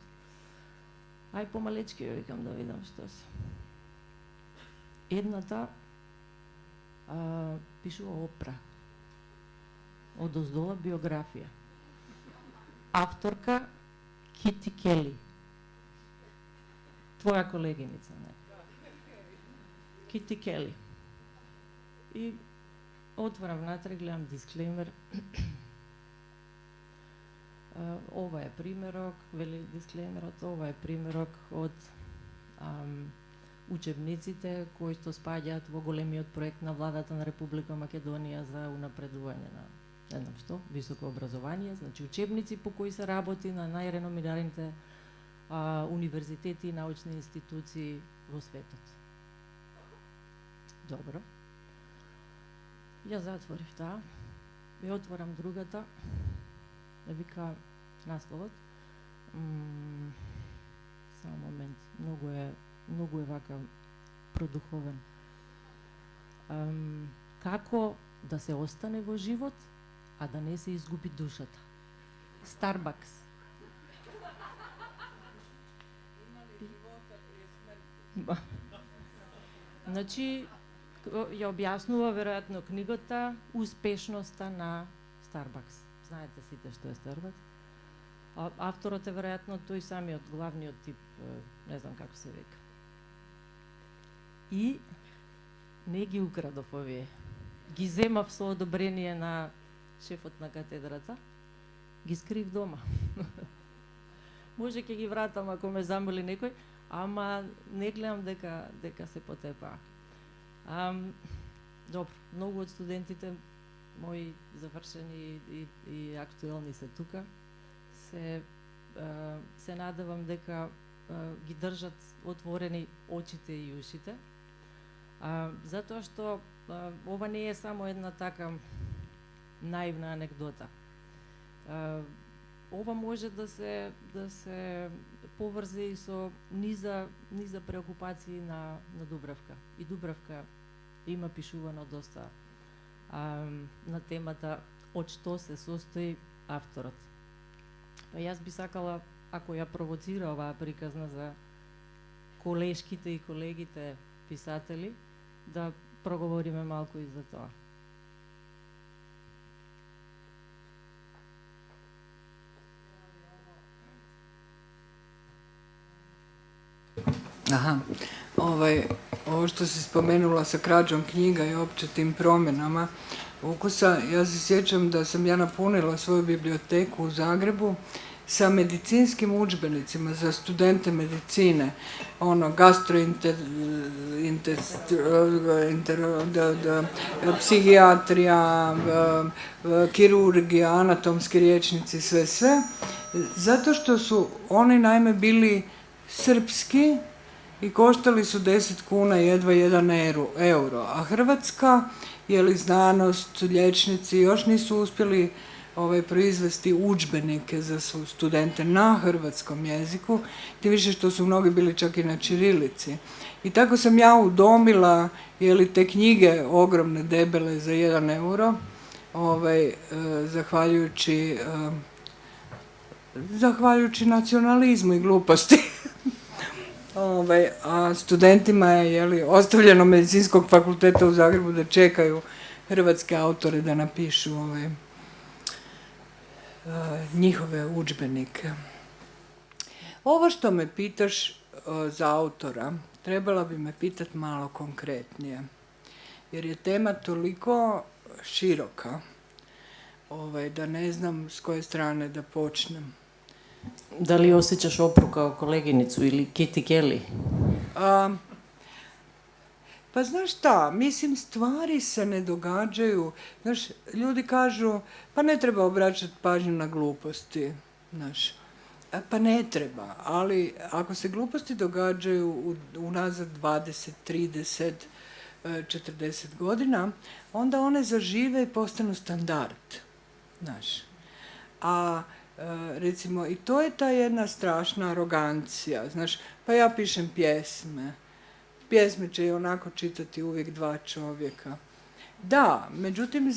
Ај помалечки, викам да видам што се. Едната пишува Опра. Одоздола биографија. Авторка Кити Кели. Твоја колегиница, не? Кити Кели. И отворам внатре, гледам дисклеймер. Ова е примерок, вели дисклеймерот, ова е примерок од учебниците кои што спаѓаат во големиот проект на владата на Република Македонија за унапредување на не знам што, високо образование, значи учебници по кои се работи на најреномираните универзитети и научни институции во светот. Добро. Ја затворив таа. Ја отворам другата. Да вика насловот. Само момент. Многу е вака продуховен. Како да се остане во живот, а да не се изгуби душата. Starbucks. Значи, ја објаснува веројатно книгата успешноста на Starbucks. Знаете сите што е Starbucks? Авторот е веројатно тој самиот главниот тип, не знам како се века. И не ги украдов овие. Ги земав со одобрение на шефот на катедрата, ги скрив дома. Може ќе ги вратам ако ме замоли некој, ама не гледам дека се потепаа. Добро, многу од студентите мои завршени и актуелни се тука. Се надевам дека ги држат отворени очите и ушите. Затоа што ова не е само една така наивна анекдота. Ова може да се поврзе и со низа преокупации на Дубравка. И Дубравка има пишувано доста на темата од што се состои авторот. Па јас би сакала, ако ја провоцира оваа приказна за колешките и колегите писатели, да проговориме малку и за тоа. Aha, ovo što si spomenula sa krađom knjiga i opće tim promjenama ukusa, ja se sjećam da sam ja napunila svoju biblioteku u Zagrebu sa medicinskim udžbenicima za studente medicine, psihijatrija, kirurgija, anatomski rječnici, sve, zato što su oni naime bili srpski i koštali su 10 kuna, jedva 1 euro, a Hrvatska, znanost, liječnici još nisu uspjeli proizvesti udžbenike za studente na hrvatskom jeziku, tim više što su mnogi bili čak i na ćirilici. I tako sam ja udomila te knjige ogromne, debele za 1 euro, zahvaljujući nacionalizmu i gluposti. A studentima je ostavljeno Medicinskog fakulteta u Zagrebu da čekaju hrvatske autore da napišu njihove udžbenike. Ovo što me pitaš za autora, trebala bi me pitati malo konkretnije, jer je tema toliko široka da ne znam s koje strane da počnem. Da li osjećaš opru kao koleginicu ili Kitty Kelly? Pa znaš šta, mislim, stvari se ne događaju. Znaš, ljudi kažu, pa ne treba obraćati pažnju na gluposti. Znaš, pa ne treba, ali ako se gluposti događaju unazad 20, 30, 40 godina, onda one zažive i postanu standard. Znaš, recimo, i to je ta jedna strašna arogancija. Znaš, pa ja pišem pjesme. Pjesme će i onako čitati uvijek 2 čovjeka. Da, međutim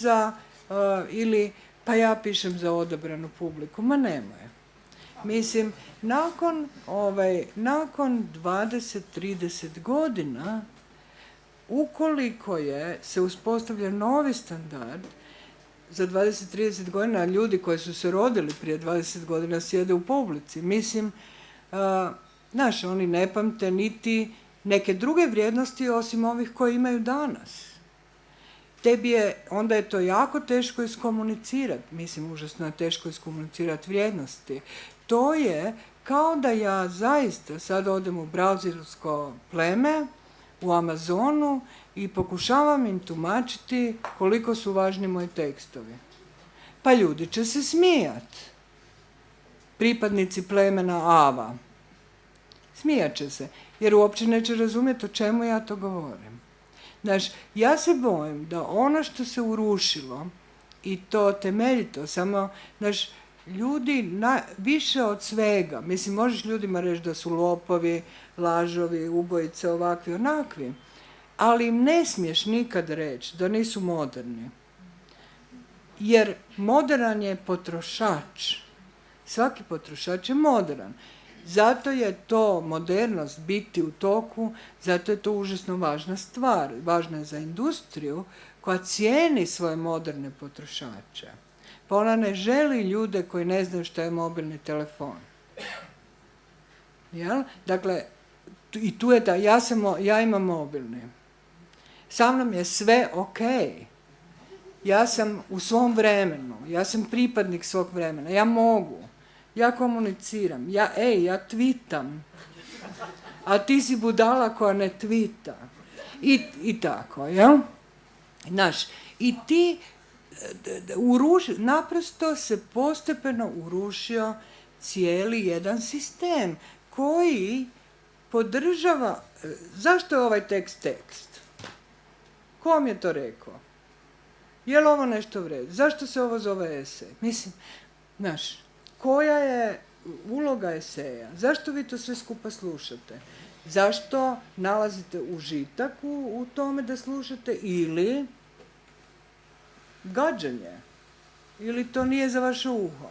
pa ja pišem za odabranu publiku. Ma nemoj. Mislim, nakon 20-30 godina, ukoliko se uspostavlja novi standard, za 20-30 godina ljudi koji su se rodili prije 20 godina sjede u publici. Mislim, znaš, oni ne pamte niti neke druge vrijednosti osim ovih koje imaju danas. Onda je to jako teško iskomunicirati. Mislim, užasno je teško iskomunicirati vrijednosti. To je kao da ja zaista sad odem u brazilsko pleme u Amazonu i pokušavam im tumačiti koliko su važni moji tekstovi. Pa ljudi će se smijat. Pripadnici plemena Ava. Smijat će se, jer uopće neće razumjeti o čemu ja to govorim. Znaš, ja se bojim da ono što se urušilo, i to temeljito, samo, znaš, ljudi više od svega, mislim, možeš ljudima reći da su lopovi, lažovi, ubojice, ovakvi, onakvi, ali im ne smiješ nikad reći da nisu moderni. Jer moderan je potrošač. Svaki potrošač je moderan. Zato je to modernost biti u toku, zato je to užasno važna stvar. Važna je za industriju koja cijeni svoje moderne potrošače. Pa ona ne želi ljude koji ne znaju što je mobilni telefon. Jel? Dakle, i tu je da ja imam mobilni. Sa mnom je sve ok. Ja sam u svom vremenu, ja sam pripadnik svog vremena, ja mogu. Ja komuniciram, ja tweetam, a ti si budala koja ne tweeta. I tako, jel? Znaš, i ti naprosto se postepeno urušio cijeli jedan sistem koji podržava... Zašto je ovaj tekst? Ko mi je to rekao? Je li ovo nešto vrijedi? Zašto se ovo zove esej? Mislim, znaš, koja je uloga eseja? Zašto vi to sve skupa slušate? Zašto nalazite užitak u tome da slušate ili gađanje? Ili to nije za vaše uho?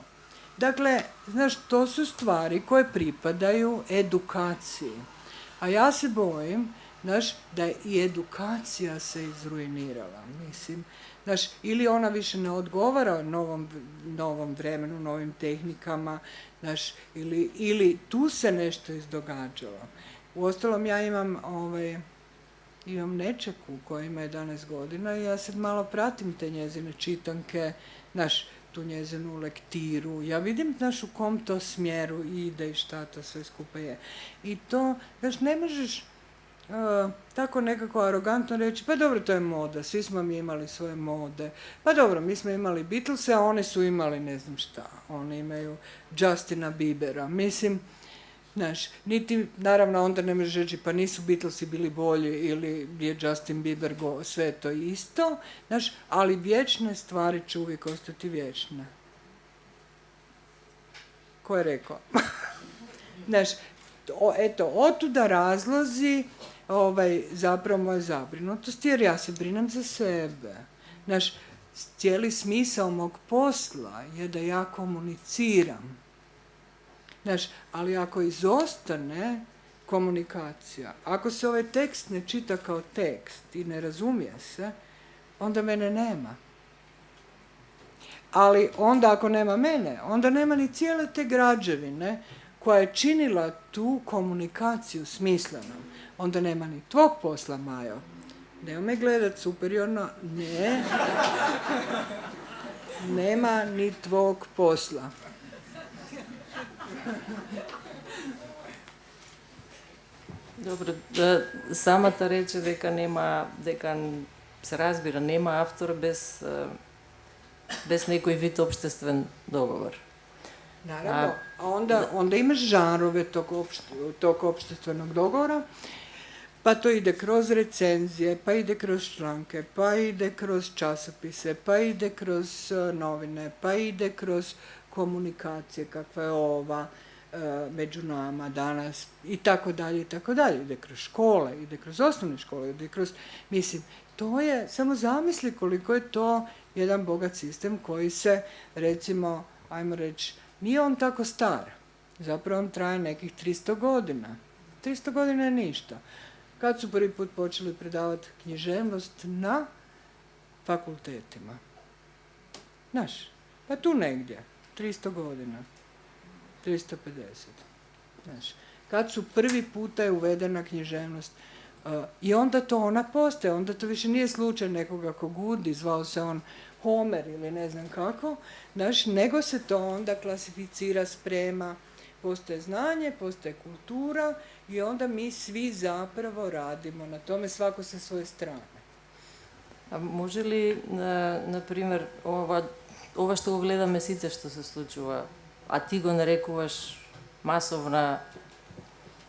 Dakle, znaš, to su stvari koje pripadaju edukaciji. A ja se bojim, znaš, da je i edukacija se izruinirala. Mislim, znaš, ili ona više ne odgovara novom vremenu, novim tehnikama, znaš, ili tu se nešto izdogađalo. Uostalom, ja imam nečaku koja ima 11 godina i ja sad malo pratim te njezine čitanke, znaš, tu njezinu lektiru. Ja vidim, znaš, u kom to smjeru ide i šta to sve skupa je. I to, znaš, ne možeš tako nekako arogantno reći, pa dobro, to je moda, svi smo mi imali svoje mode. Pa dobro, mi smo imali Beatlese, a oni su imali ne znam šta. Oni imaju Justina Biebera. Mislim, znaš, niti, naravno, onda ne možeš reći, pa nisu Beatlesi bili bolji ili je Justin Bieber sve to isto, znaš, ali vječne stvari će uvijek ostati vječne. Ko je rekao? Znaš, eto, otuda razlozi zapravo moje zabrinutosti, jer ja se brinem za sebe. Znaš, cijeli smisao mog posla je da ja komuniciram. Znaš, ali ako izostane komunikacija, ako se ovaj tekst ne čita kao tekst i ne razumije se, onda mene nema. Ali onda ako nema mene, onda nema ni cijele te građevine koja je činila tu komunikaciju smislenom. Onda nema ni tvog posla, Majo. Nema me gledat superiorno. Ne. Nema ni tvog posla. Dobro, sama ta reče, дека се разбира, нема автор bez nekoj vid opštestven dogovor. Naravno, a onda imaš žanrove tog opštestvenog dogovora, pa to ide kroz recenzije, pa ide kroz članke, pa ide kroz časopise, pa ide kroz novine, pa ide kroz komunikacije kakva je ova među nama danas i tako dalje i tako dalje. Ide kroz škole, ide kroz osnovne škole, ide kroz... Mislim, to je, samo zamisli koliko je to jedan bogat sistem koji se, recimo, ajmo reći, nije on tako star. Zapravo on traje nekih 300 godina. 300 godina je ništa. Kad su prvi put počeli predavati književnost na fakultetima? Znaš, pa tu negdje, 300 godina, 350. Znaš, kad su prvi puta je uvedena književnost, i onda to ona postaje, onda to više nije slučaj nekoga ko Gudi, zvao se on Homer ili ne znam kako, znaš, nego se to onda klasificira, sprema, postoje znanje, postoje kultura i onda mi svi zapravo radimo na tome, svako sa svoje strane. A може ли, например, ова што го гледаме сите што се случува, а ти го нарекуваш масовна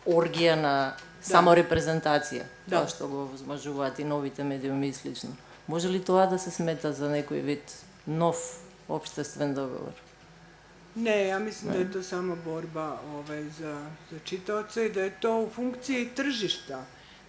оргија на саморепрезентација, тоа што го возможуваат и новите медиуми и слично. Може ли тоа да се смета за некој вид нов општествен договор? Ne, ja mislim da je to samo borba za čitaoce i da je to u funkciji tržišta.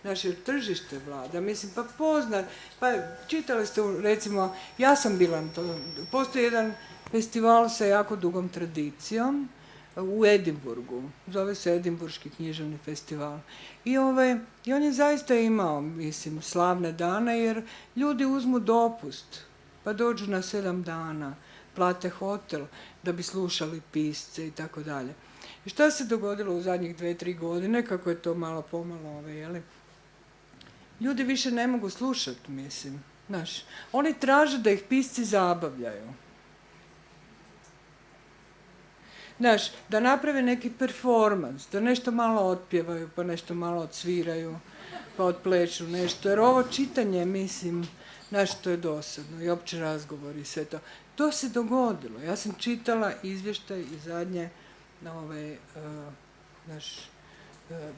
Naše tržište vlada, mislim, pa poznat, pa čitali ste, recimo, ja sam bila na to, postoji jedan festival sa jako dugom tradicijom u Edinburgu, zove se Edinburški književni festival. I on je zaista imao, mislim, slavne dane, jer ljudi uzmu dopust, pa dođu na 7 dana, plate hotel da bi slušali pisce i tako dalje. I šta se dogodilo u zadnjih 2-3 godine, kako je to malo pomalo, ljudi više ne mogu slušati, mislim. Znaš, oni traže da ih pisci zabavljaju. Znaš, da naprave neki performans, da nešto malo otpjevaju, pa nešto malo odsviraju, pa otpleču nešto. Jer ovo čitanje, mislim, znaš, to je dosadno i opće razgovori i sve to. To se dogodilo. Ja sam čitala izvještaj i zadnje,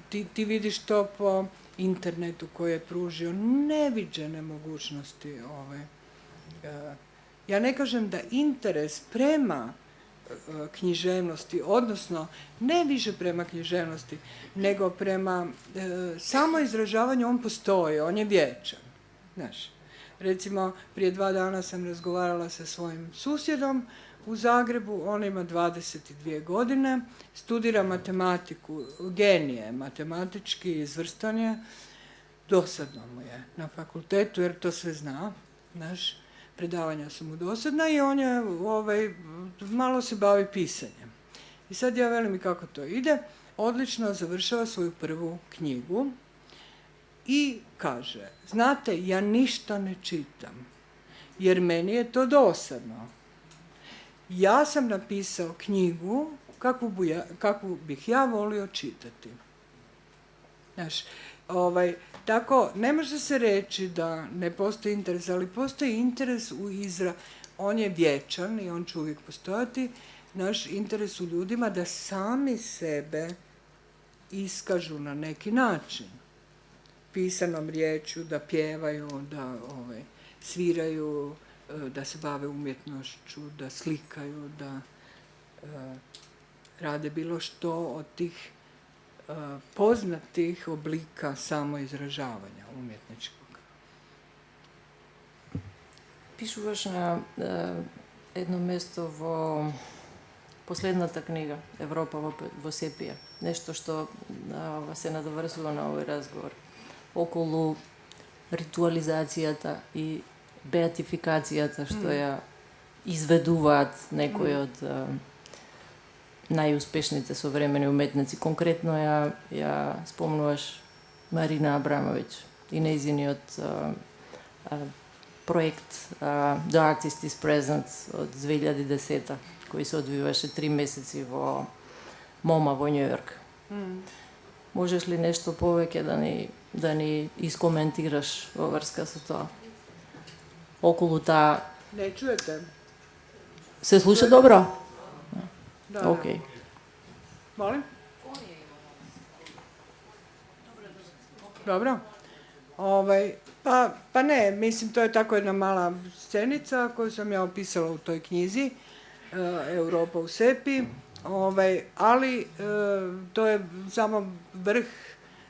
ti vidiš to po internetu koji je pružio neviđene mogućnosti. Ja ne kažem da interes prema književnosti, odnosno ne više prema književnosti, nego prema samoizražavanju, on postoji, on je vječan. Znaš, recimo, prije 2 dana sam razgovarala sa svojim susjedom u Zagrebu, on ima 22 godine, studira matematiku, genije, matematički izvrstan je, dosadno mu je na fakultetu jer to sve zna, znaš, predavanja su mu dosadna i on je, malo se bavi pisanjem. I sad ja velim i kako to ide, odlično završava svoju prvu knjigu i kaže, znate, ja ništa ne čitam, jer meni je to dosadno. Ja sam napisao knjigu kakvu bih ja volio čitati. Znaš, tako, ne može se reći da ne postoji interes, ali postoji interes on je vječan i on će uvijek postojati, naš interes u ljudima da sami sebe iskažu na neki način. Pisanom riječju, da pjevaju, da sviraju, da se bave umjetnošću, da slikaju, da rade bilo što od tih poznatih oblika samoizražavanja umjetničkog. Пишуваш на едно место во последната книга Европа во сепија. Нешто што се надоврзува на овој разговор. Околу ритуализацијата и беатификацијата што ја изведуваат некои од најуспешните современи уметници. Конкретно ја спомнуваш Марина Абрамовиќ и нејзиниот проект The Artist is Present од 2010 кој се одвиваше 3 месеци во МоМА во Њујорк. Можеш ли нешто повеќе да ни искоментираш во врска со тоа? Околу таа... Не чуете? Се слуша добро? Da. Окей. Molim? Dobro. Pa ne, mislim, to je tako jedna mala scenica koju sam ja opisala u toj knjizi Europa u sepi, ali to je samo vrh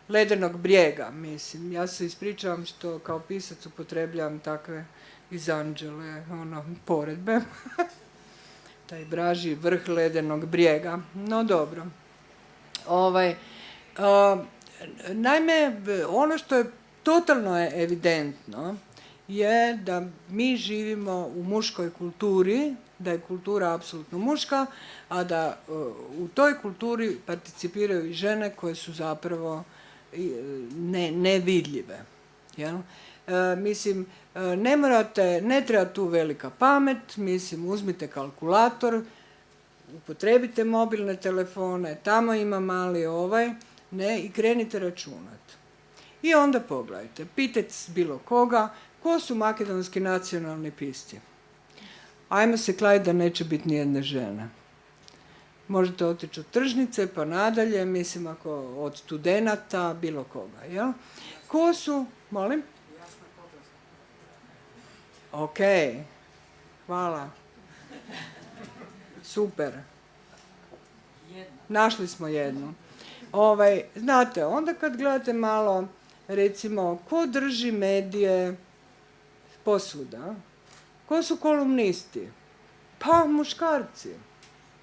ledenog brijega, mislim. Ja se ispričavam što kao pisac upotrebljam takve iz Anđele, poredbe. Taj vražji vrh ledenog brijega. No dobro. Naime, ono što je totalno evidentno je da mi živimo u muškoj kulturi, da je kultura apsolutno muška, a da u toj kulturi participiraju i žene koje su zapravo nevidljive. Jel? Mislim, ne treba tu velika pamet, mislim, uzmite kalkulator, upotrebite mobilne telefone, tamo ima mali ne, i krenite računati. I onda pogledajte, pitajte bilo koga, ko su makedonski nacionalni pisci. Ajmo se kladiti da neće biti nijedne žene. Možete otići od tržnice pa nadalje, mislim ako od studenata, bilo koga. Jel? Ko su, molim? Ok, hvala. Super. Našli smo jednu. Znate, onda kad gledate malo, recimo, ko drži medije posvuda? Ko su kolumnisti? Pa muškarci.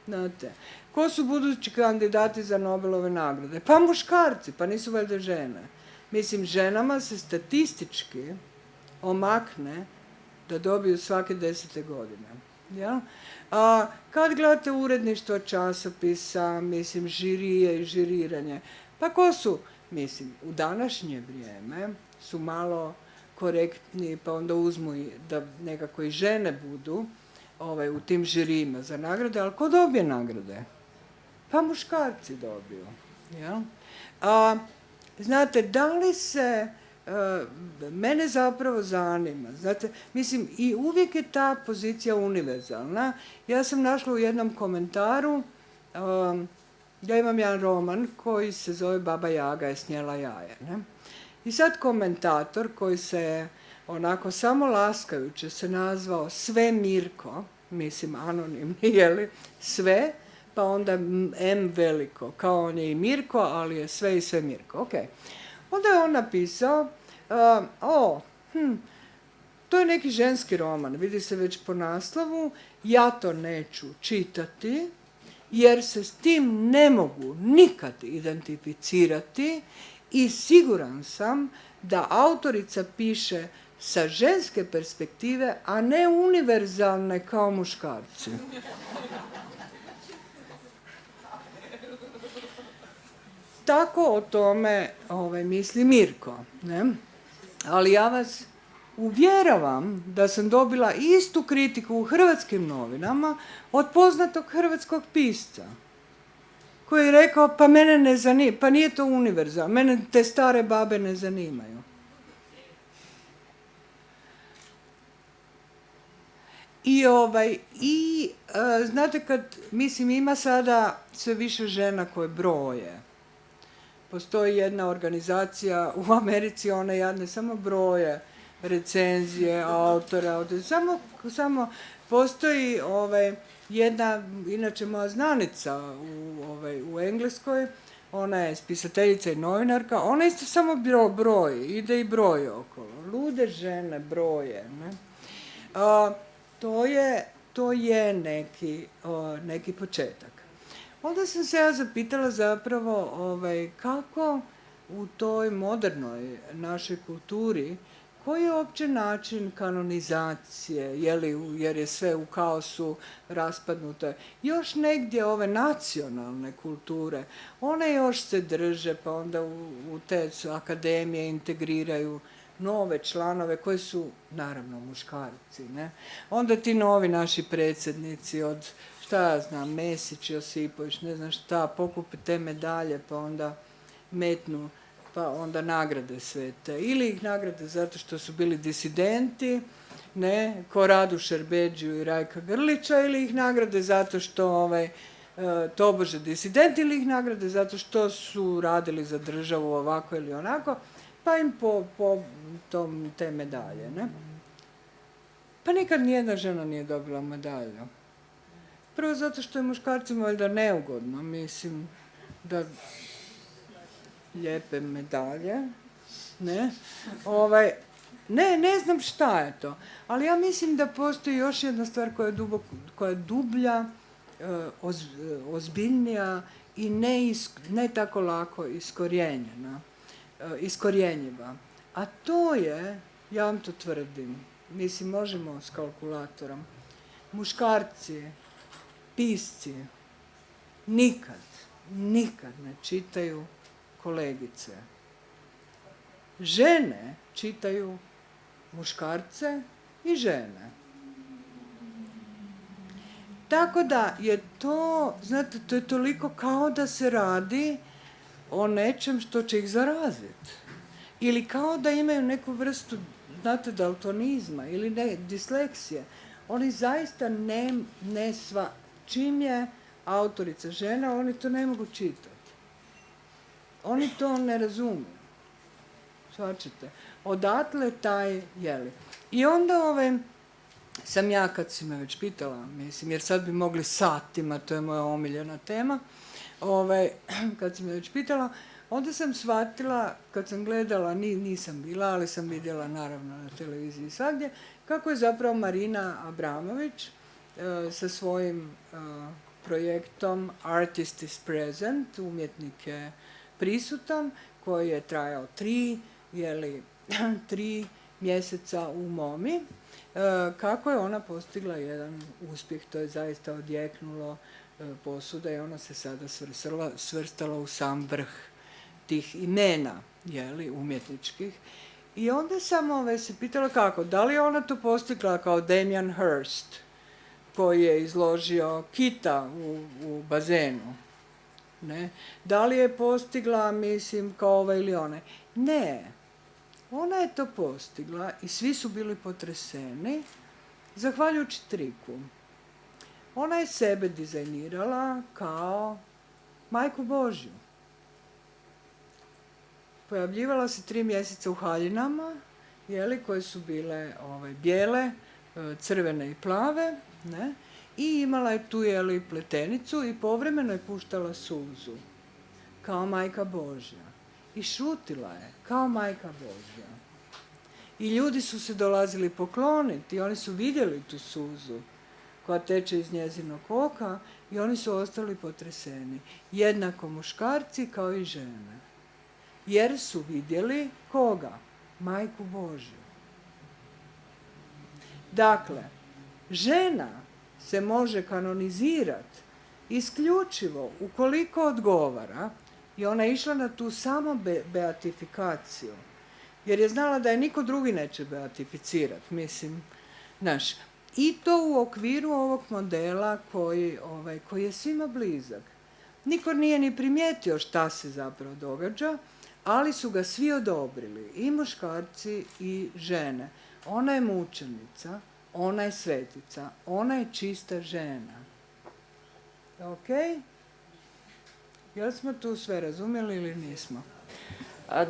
Znate, ko su budući kandidati za Nobelove nagrade? Pa muškarci, pa nisu valjda žene. Mislim, ženama se statistički omakne da dobiju svake 10. godine. Ja? A kad gledate uredništvo časopisa, mislim, žirije i žiriranje, pa ko su? Mislim, u današnje vrijeme su malo korektni, pa onda uzmu da nekako i žene budu u tim žirijima za nagrade, ali ko dobije nagrade? Pa muškarci dobiju. Ja? Znate, da li se, mene zapravo zanima, znate, mislim, i uvijek je ta pozicija univerzalna. Ja sam našla u jednom komentaru, ja imam jedan roman koji se zove Baba Jaga je snijela jaje. Ne? I sad komentator koji se onako samo laskajuće se nazvao Sve Mirko, mislim anonimni, jeli, sve, pa onda M veliko, kao on je i Mirko, ali je sve i sve Mirko. Okay. Onda je on napisao, to je neki ženski roman, vidi se već po naslovu, ja to neću čitati, jer se s tim ne mogu nikad identificirati i siguran sam da autorica piše sa ženske perspektive, a ne univerzalne kao muškarci. Tako o tome misli Mirko. Ne? Ali ja vas uvjeravam da sam dobila istu kritiku u hrvatskim novinama od poznatog hrvatskog pisca koji je rekao, pa mene ne zanima, pa nije to univerzalno, mene te stare babe ne zanimaju. Znate kad, mislim, ima sada sve više žena koje broje. Postoji jedna organizacija u Americi, one jadne samo broje recenzije, autora, samo postoji jedna, inače moja znanica u Engleskoj, ona je spisateljica i novinarka, ona isto samo broji, ide i broji okolo. Lude žene broje. Ne? To je neki početak. Onda sam se ja zapitala zapravo kako u toj modernoj našoj kulturi, koji je uopće način kanonizacije, jer je sve u kaosu raspadnuto. Još negdje ove nacionalne kulture, one još se drže, pa onda u te akademije integriraju nove članove koji su, naravno, muškarci. Ne? Onda ti novi naši predsjednici od, šta ja znam, Mesić, Josipović, ne znam šta, pokupe te medalje, pa onda metnu, pa onda nagrade sve te. Ili ih nagrade zato što su bili disidenti, ne, ko Radu Šerbedžiju i Rajka Grlića, ili ih nagrade zato što tobože disidenti, ili ih nagrade zato što su radili za državu ovako ili onako, pa im po te medalje. Ne? Pa nikad nijedna žena nije dobila medalju. Prvo zato što je muškarcima valjda neugodno, mislim, da lijepe medalje, ne? Ne znam šta je to, ali ja mislim da postoji još jedna stvar koja je dublja, ozbiljnija i ne tako lako iskorjenjiva. A to je, ja vam to tvrdim, mislim, možemo s kalkulatorom, muškarci, pisci, nikad ne čitaju kolegice. Žene čitaju muškarce i žene. Tako da je to, znate, to je toliko kao da se radi o nečem što će ih zaraziti. Ili kao da imaju neku vrstu, znate, daltonizma ili ne, disleksije. Oni zaista čim je autorica žena, oni to ne mogu čitati. Oni to ne razumiju. Shvaćate? Odatle taj, jeli. I onda sam ja, kad si me već pitala, mislim, jer sad bi mogli satima, to je moja omiljena tema, kad si me već pitala, onda sam shvatila, kad sam gledala, nisam bila, ali sam vidjela naravno na televiziji svagdje, kako je zapravo Marina Abramović sa svojim projektom Artist is Present, umjetnik je prisutan, koji je trajao 3 mjeseca u Momi, kako je ona postigla jedan uspjeh. To je zaista odjeknulo posuda i ona se sada svrstala u sam vrh tih imena, umjetničkih. I onda sam se pitala kako, da li je ona to postigla kao Damien Hirst, koji je izložio kita u bazenu. Ne? Da li je postigla, mislim, kao ova ili one? Ne. Ona je to postigla i svi su bili potreseni, zahvaljujući triku. Ona je sebe dizajnirala kao Majku Božju. Pojavljivala se 3 mjeseca u haljinama, koje su bile bijele, crvene i plave, ne? I imala je tu pletenicu i povremeno je puštala suzu, kao Majka Božja. I šutila je, kao Majka Božja. I ljudi su se dolazili pokloniti, oni su vidjeli tu suzu koja teče iz njezinog oka i oni su ostali potreseni. Jednako muškarci kao i žene. Jer su vidjeli koga? Majku Božju. Dakle, žena se može kanonizirati isključivo ukoliko odgovara, i ona je išla na tu samo beatifikaciju, jer je znala da je niko drugi neće beatificirati, mislim, znaš. I to u okviru ovog modela koji je svima blizak. Niko nije ni primijetio šta se zapravo događa, ali su ga svi odobrili, i muškarci i žene. Ona je mučenica, ona je svetica, ona je čista žena. Ok? Jel smo tu sve razumjeli ili nismo?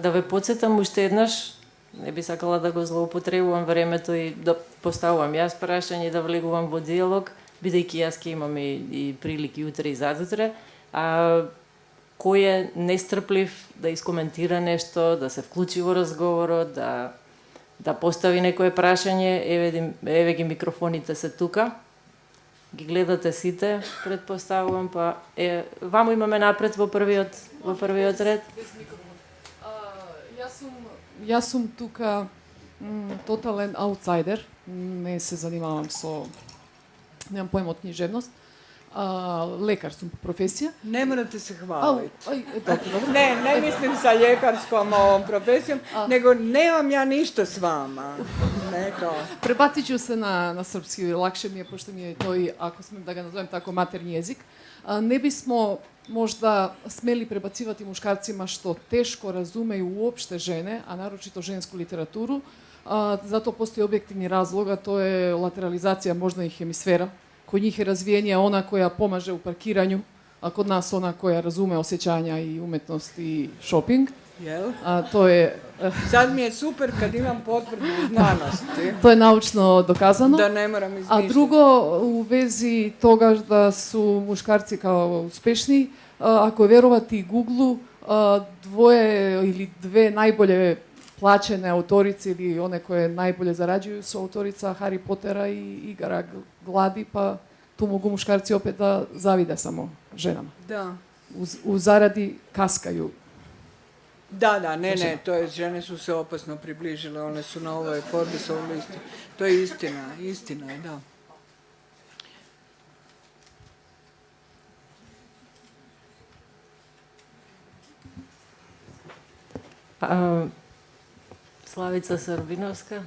Да ве подсетам уште еднаш, не би сакала да го злоупотребувам времето и да поставувам јас прашање и да влегувам во диалог, бидејќи јас ќе имам и прилики утре и задутре. Кој е нестрплив да искоментира нешто, да се вклучи во разговорот, да постави некое прашање, еве ги микрофоните се тука. Ги гледате сите, предпоставувам, па ваму имаме напред во првиот ред. Јас сум тука тотален аутсайдер, не се занимавам немам појма од книжевност. Лекар сум по професија. Не morate se hvaliti. Ne mislim sa ljekarskom profesijom, nego nemam ja ništa s vama. Пребацit ću se na srpski, lakše mi je, pošto mi je to, ako smem da ga nazovem tako, maternji jezik. Ne bismo možda smeli prebacivati muškarcima što teško razumeju uopšte žene, a naročito žensku literaturu. Zato postoji objektivni razlog, a to je lateralizacija moždanih hemisfera. Kod njih je razvijenija ona koja pomaže u parkiranju, a kod nas ona koja razume osjećanja i umetnost i shopping. Jel? To je... Sad mi je super kad imam potvrdu znanosti. To je naučno dokazano. Da ne moram izmišljati. A drugo, u vezi toga da su muškarci kao uspešni, ako je verovati Google-u, dve najbolje plaćene autorice ili one koje najbolje zarađuju su autorica Harry Pottera i Igara gladi, pa tu mogu muškarci opet da zavide samo ženama. Da. U zaradi kaskaju. Da, ne, to je, žene su se opasno približile, one su na ovoj Forbesovoj listi. To je istina je, da. Славица Србиновска.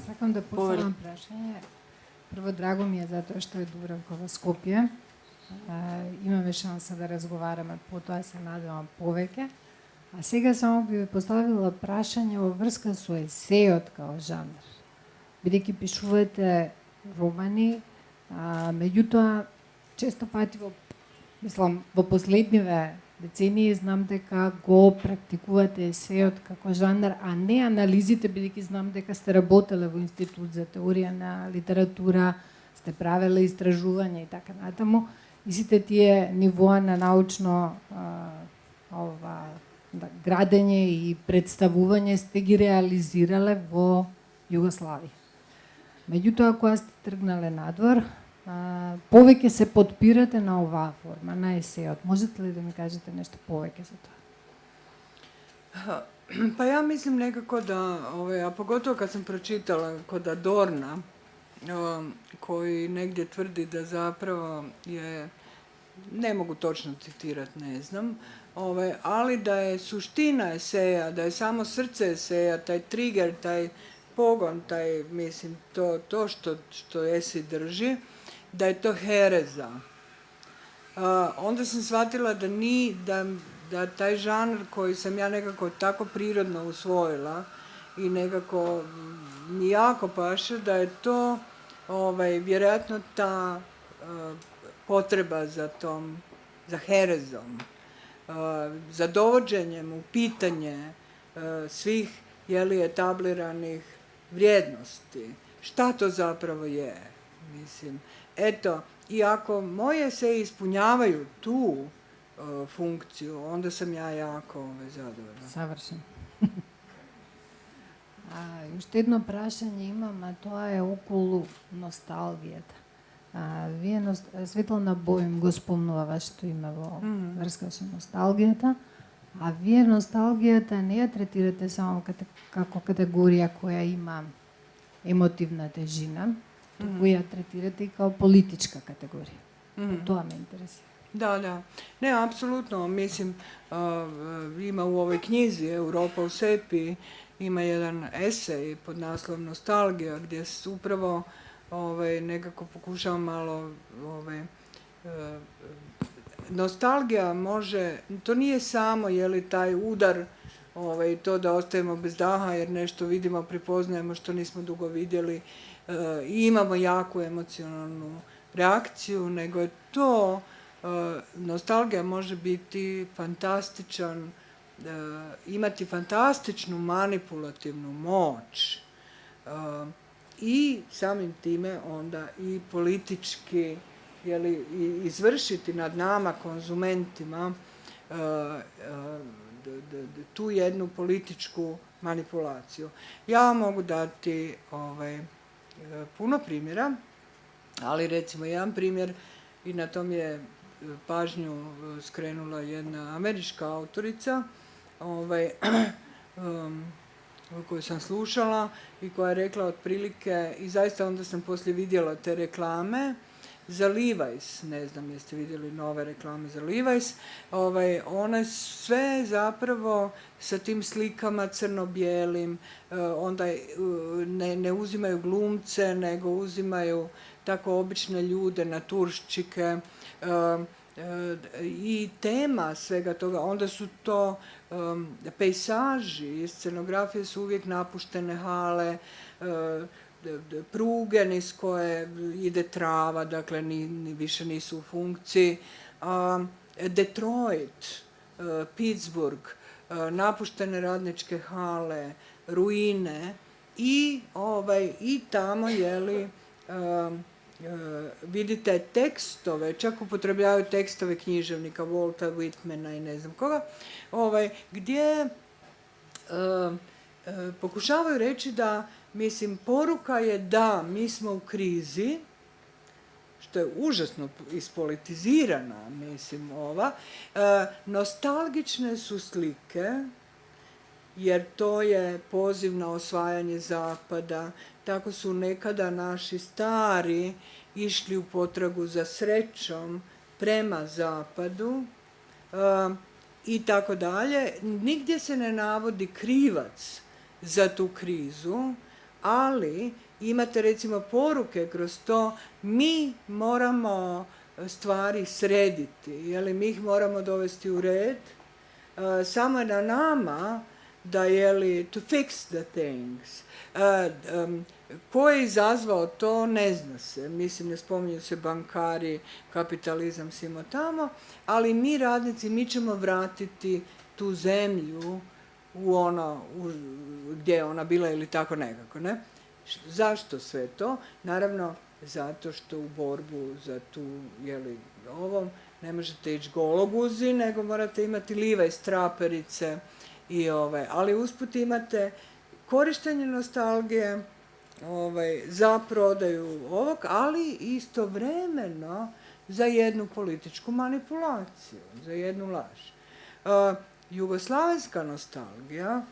Сакам да поставам прашање. Прво, драго ми е затоа што е Дубравкова Скопје. Имаме шанса да разговараме по тоа, се надевам повеќе. А сега само би ви поставила прашање во врска со есеот као жанр. Бидејќи пишувате романи, меѓутоа често пати во последниве децении знам дека го практикувате есеот како жанр, а не анализите, бидејќи знам дека сте работеле во Институт за теорија на литература, сте правеле истражување и така натаму. И сите тие нивоа на научно градење и представување сте ги реализирале во Југославија. Меѓутоа, кога сте тргнале надвор, повеќе се подпирате на оваа форма, на есеот. Можете ли да ми кажете нешто повеќе за тоа? Pa ja mislim nekako da, a pogotovo kad sam pročitala kod Adorna, koji negdje tvrdi da zapravo je, ne mogu točno citirati, ne znam, ali da je suština eseja, da je samo srce eseja, taj trigger, taj pogon, taj, mislim, to što esej drži, da je to hereza. Onda sam shvatila da taj žanr koji sam ja nekako tako prirodno usvojila i nekako mi jako paše, da je to vjerojatno ta potreba za herezom, za dovođenjem u pitanje svih etabliranih vrijednosti. Šta to zapravo je? Mislim, eto, i ako moje eseji ispunjavaju tu funkciju, onda sam ja jako zadovoljna. Savršeno. Уште едно прашање имам, а тоа е околу носталгијата. Вие Светлана Боим го спомнува што има во врска со носталгијата, а вие носталгијата не ја третирате само како категорија која има емотивна тежина, туку ја третирате и као политичка категорија. Тоа ме интересира. Da. Ne, apsolutno. Mislim, ima u ovoj knjizi Europa u sepiji, ima jedan esej pod naslovom Nostalgija, gdje se upravo nekako pokušavam malo nostalgija može, to nije samo taj udar i to da ostajemo bez daha jer nešto vidimo, prepoznajemo što nismo dugo vidjeli i imamo jaku emocionalnu reakciju, nego je to nostalgija može biti fantastičan, imati fantastičnu manipulativnu moć i samim time onda i politički izvršiti nad nama, konzumentima, tu jednu političku manipulaciju. Ja vam mogu dati puno primjera, ali recimo jedan primjer, i na tom je pažnju skrenula jedna američka autorica koju sam slušala i koja je rekla otprilike, i zaista onda sam poslije vidjela te reklame za Levi's, ne znam jeste vidjeli nove reklame za Levi's, one sve zapravo sa tim slikama crno-bijelim, onda ne uzimaju glumce, nego uzimaju tako obične ljude, naturščike, i tema svega toga, onda su to pejsaži, scenografije su uvijek napuštene hale, pruge niz koje ide trava, dakle više nisu u funkciji, Detroit, Pittsburgh, napuštene radničke hale, ruine i tamo vidite tekstove, čak upotrebljavaju tekstove književnika Walta Whitmana i ne znam koga, gdje pokušavaju reći da, mislim, poruka je da mi smo u krizi, što je užasno ispolitizirana, mislim, nostalgične su slike, jer to je poziv na osvajanje zapada. Tako su nekada naši stari išli u potragu za srećom prema zapadu i tako dalje. Nigdje se ne navodi krivac za tu krizu, ali imate recimo poruke kroz to, mi moramo stvari srediti. Jeli, mi ih moramo dovesti u red. Samo je na nama da to fix the things. Ko je izazvao to, ne zna se. Mislim, ne spominju se bankari, kapitalizam, svima tamo, ali mi radnici, mi ćemo vratiti tu zemlju gdje je ona bila ili tako nekako, ne? Zašto sve to? Naravno, zato što u borbu za tu, ovom, ne možete ići gologuzi, nego morate imati live straperice ali usput imate korištenje nostalgije za prodaju ovog, ali istovremeno za jednu političku manipulaciju, za jednu laž. Jugoslavenska nostalgija,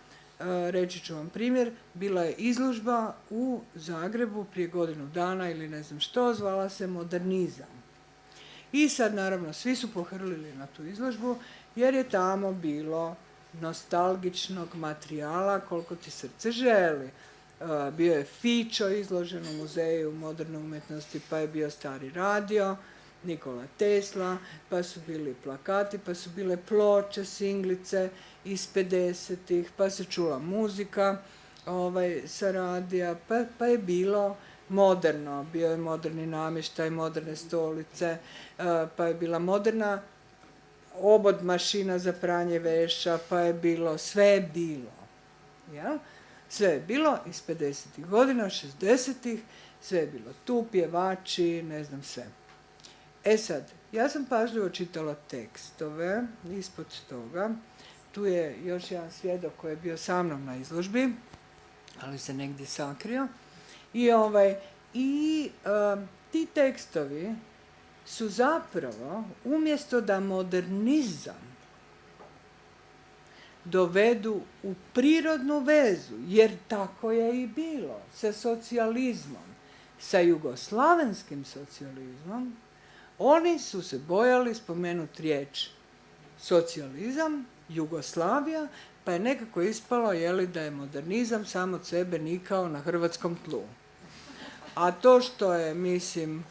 reći ću vam primjer, bila je izložba u Zagrebu prije godinu dana ili ne znam što, zvala se Modernizam. I sad naravno svi su pohrlili na tu izložbu jer je tamo bilo nostalgičnog materijala koliko ti srce želi. Bio je Fićo izložen u Muzeju moderne umjetnosti, pa je bio stari radio, Nikola Tesla, pa su bili plakati, pa su bile ploče, singlice iz 50-ih, pa se čula muzika sa radija, pa je bilo moderno, bio je moderni namještaj, moderne stolice, pa je bila moderna obod mašina za pranje veša, pa je bilo, sve je bilo. Ja? Sve je bilo iz 50-ih godina, 60-ih, sve je bilo tu, pjevači, ne znam sve. E sad, ja sam pažljivo čitala tekstove ispod toga. Tu je još jedan svjedok koji je bio sa mnom na izložbi, ali se negdje sakrio. I ti tekstovi su zapravo, umjesto da modernizam dovedu u prirodnu vezu, jer tako je i bilo, sa socijalizmom, sa jugoslavenskim socijalizmom, oni su se bojali spomenuti riječ socijalizam, Jugoslavija, pa je nekako ispalo da je modernizam sam od sebe nikao na hrvatskom tlu. A to što je, mislim,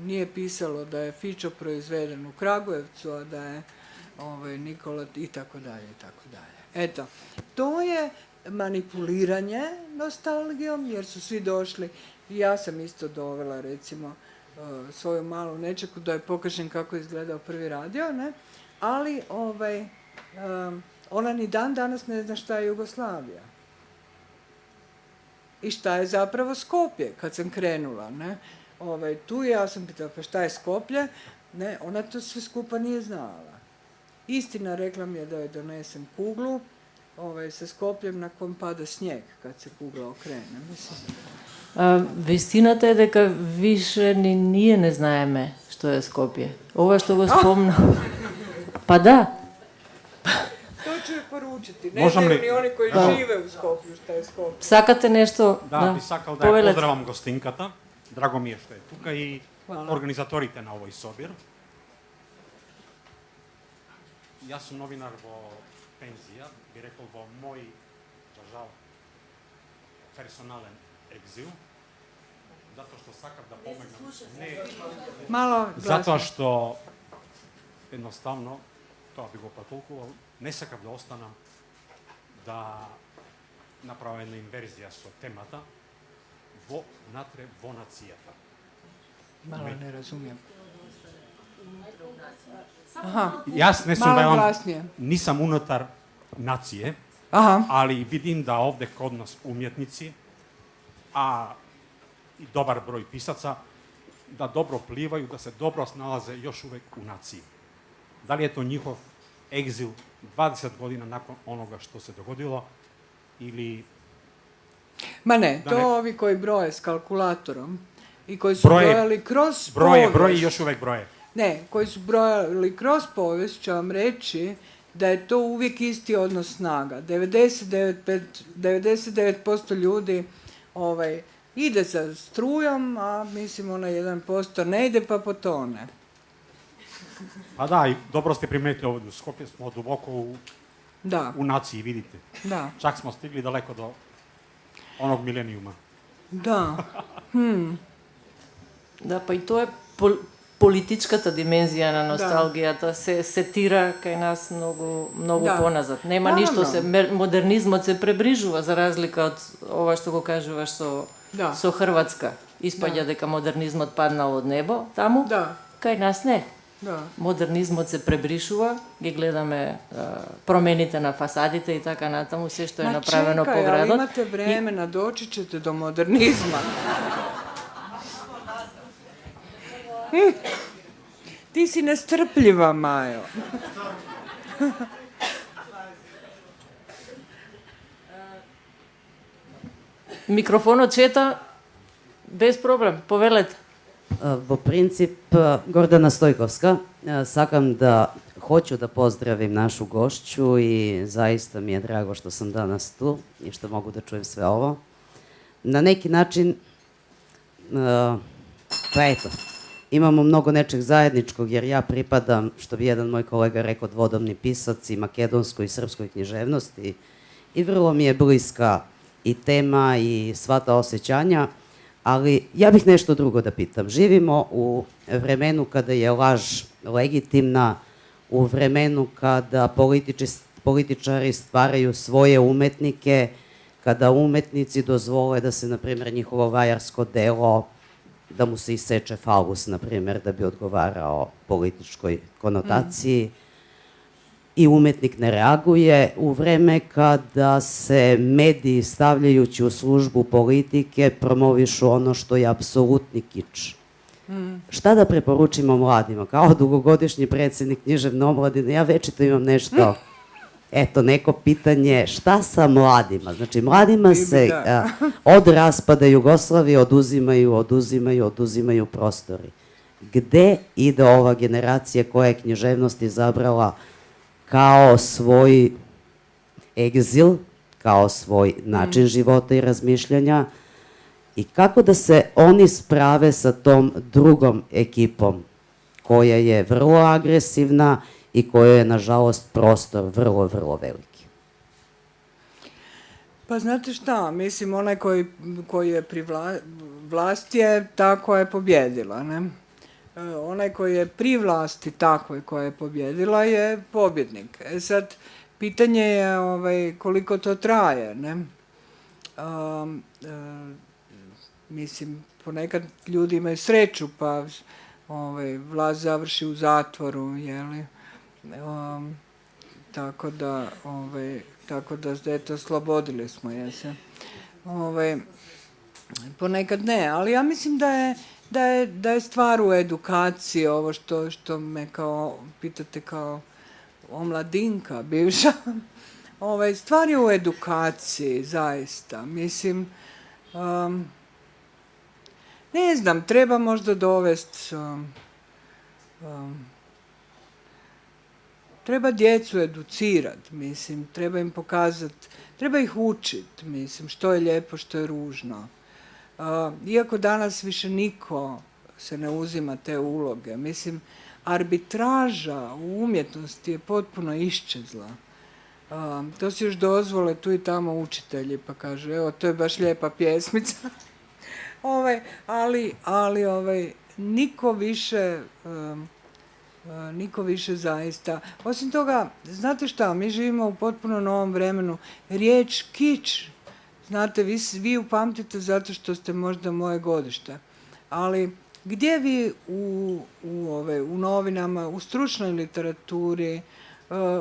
nije pisalo da je Fićo proizveden u Kragujevcu, a da je Nikola i tako dalje, i tako dalje. Eto, to je manipuliranje nostalgijom, jer su svi došli, ja sam isto dovela, recimo, svoju malu nečeku da joj pokažem kako je izgledao prvi radio, ne? Ali ona ni dan danas ne zna šta je Jugoslavija. I šta je zapravo Skopje, kad sam krenula, ne? Tu ja sam pitala, pa šta je Skoplje? Ne, ona to sve skupa nije znala. Istina, rekla mi je da joj donesem kuglu sa Skopljem na kom pada snijeg kad se kugla okrene, mislim. Вистината е дека више ни ние не знаеме што е Скопје. Ова што го спомна. Па да. To ću je poručiti. Ne znaju ni oni koji žive u Skopju šta je Skopje. Сакате нешто? Да, би сакал да ја поздравам гостинката. Драго ми е што е тука и организаторите на овој собир. Јас сум новинар во пензија, би рекол во мој, за жал, персонален екзил, затоа што сакав да помогнам. Не, Malo glasno. затоа што едноставно, тоа би го потолкувал, не сакав да останам да направам една инверзија со темата натре во нацијата. Malo ne razumijem. Јас не сум Malo велам, glasnije. нисам унутар нације, Aha. ali vidim da ovde kod nas umjetnici, a i dobar broj pisaca, da dobro plivaju, da se dobro snalaze još uvek u naciji. Da li je to njihov egzil 20 godina nakon onoga što se dogodilo ili... Ma ne, Da to ne. ovi koji broje s kalkulatorom i koji su Broje- brojali kroz povijest. Broje i još uvek broje. Ne, koji su brojali kroz povijest, ću vam reći da je to uvijek isti odnos snaga. 99% ljudi ide sa strujom, a mislim onaj 1% ne ide pa potone. Pa da, i dobro ste primetili ovdje, u Skopje smo duboko Da, u naciji, vidite. da, Čak smo stigli daleko do onog milenijuma. da. Да, па и тоа е политичката димензија на носталгијата се сетира кај нас многу Да. поназад. Нема Наравно. ништо, модернизмот се пребрижува за разлика од ова што го кажуваш Да. со Хрватска. Испаѓа дека модернизмот паднал од небо таму. Да. Кај нас не. Da. Модернизмот се пребришува, ги гледаме промените на фасадите и така натаму, се што е направено по čekaj, ali градот. imate vremena, doći ćete do modernizma. Ti si nestrpljiva, Majo. Микрофонот чета без проблем, повелете. Во принцип, Гордана Стојковска, сакам да hoću da pozdravim našu gošću i zaista mi je drago što sam danas tu i što mogu da čujem sve ovo. Na neki način, pa eto, imamo mnogo nečeg zajedničkog jer ja pripadam, što bi jedan moj kolega rekao, dvodomni pisac i makedonskoj i srpskoj književnosti i vrlo mi je bliska i tema i sva ta osjećanja, ali ja bih nešto drugo da pitam. Živimo u vremenu kada je laž legitimna, u vremenu kada političari stvaraju svoje umetnike, kada umetnici dozvole da se, na primjer, njihovo vajarsko delo, da mu se iseče falus, na primjer, da bi odgovarao političkoj konotaciji i umetnik ne reaguje, u vreme kada se mediji stavljajući u službu politike promovišu ono što je apsolutni kič. Šta da preporučimo mladima? Kao dugogodišnji predsjednik književne omladine, ja večito imam nešto, eto, neko pitanje, šta sa mladima? Znači, mladima se od raspada Jugoslavije oduzimaju prostori. Gde ide ova generacija koja je književnost izabrala kao svoj egzil, kao svoj način života i razmišljanja i kako da se oni sprave sa tom drugom ekipom koja je vrlo agresivna i koja je, nažalost, prostor vrlo, vrlo veliki. Pa znate šta, mislim, onaj koji je pri vlasti je ta koja je pobjedila, ne? Onaj koji je pri vlasti takvoj koja je pobjedila je pobjednik. Sad, pitanje je koliko to traje, ne? Mislim, ponekad ljudi imaju sreću, pa vlast završi u zatvoru, jeli? Tako da, eto, slobodili smo je se. Ponekad ne, ali ja mislim da je stvar u edukaciji, ovo što me pitate kao omladinka bivša. Stvar je u edukaciji, zaista. Mislim, ne znam, treba možda dovesti, treba djecu educirati, mislim, treba im pokazati, treba ih učiti, mislim, što je lijepo, što je ružno. Iako danas više niko se ne uzima te uloge, mislim, arbitraža u umjetnosti je potpuno iščezla. To si još dozvole tu i tamo učitelji, pa kažu, evo, to je baš lijepa pjesmica. Ali niko više zaista. Osim toga, znate šta, mi živimo u potpuno novom vremenu. Riječ kič, znate, vi upamtite zato što ste možda moje godište. Ali gdje vi u novinama, u stručnoj literaturi,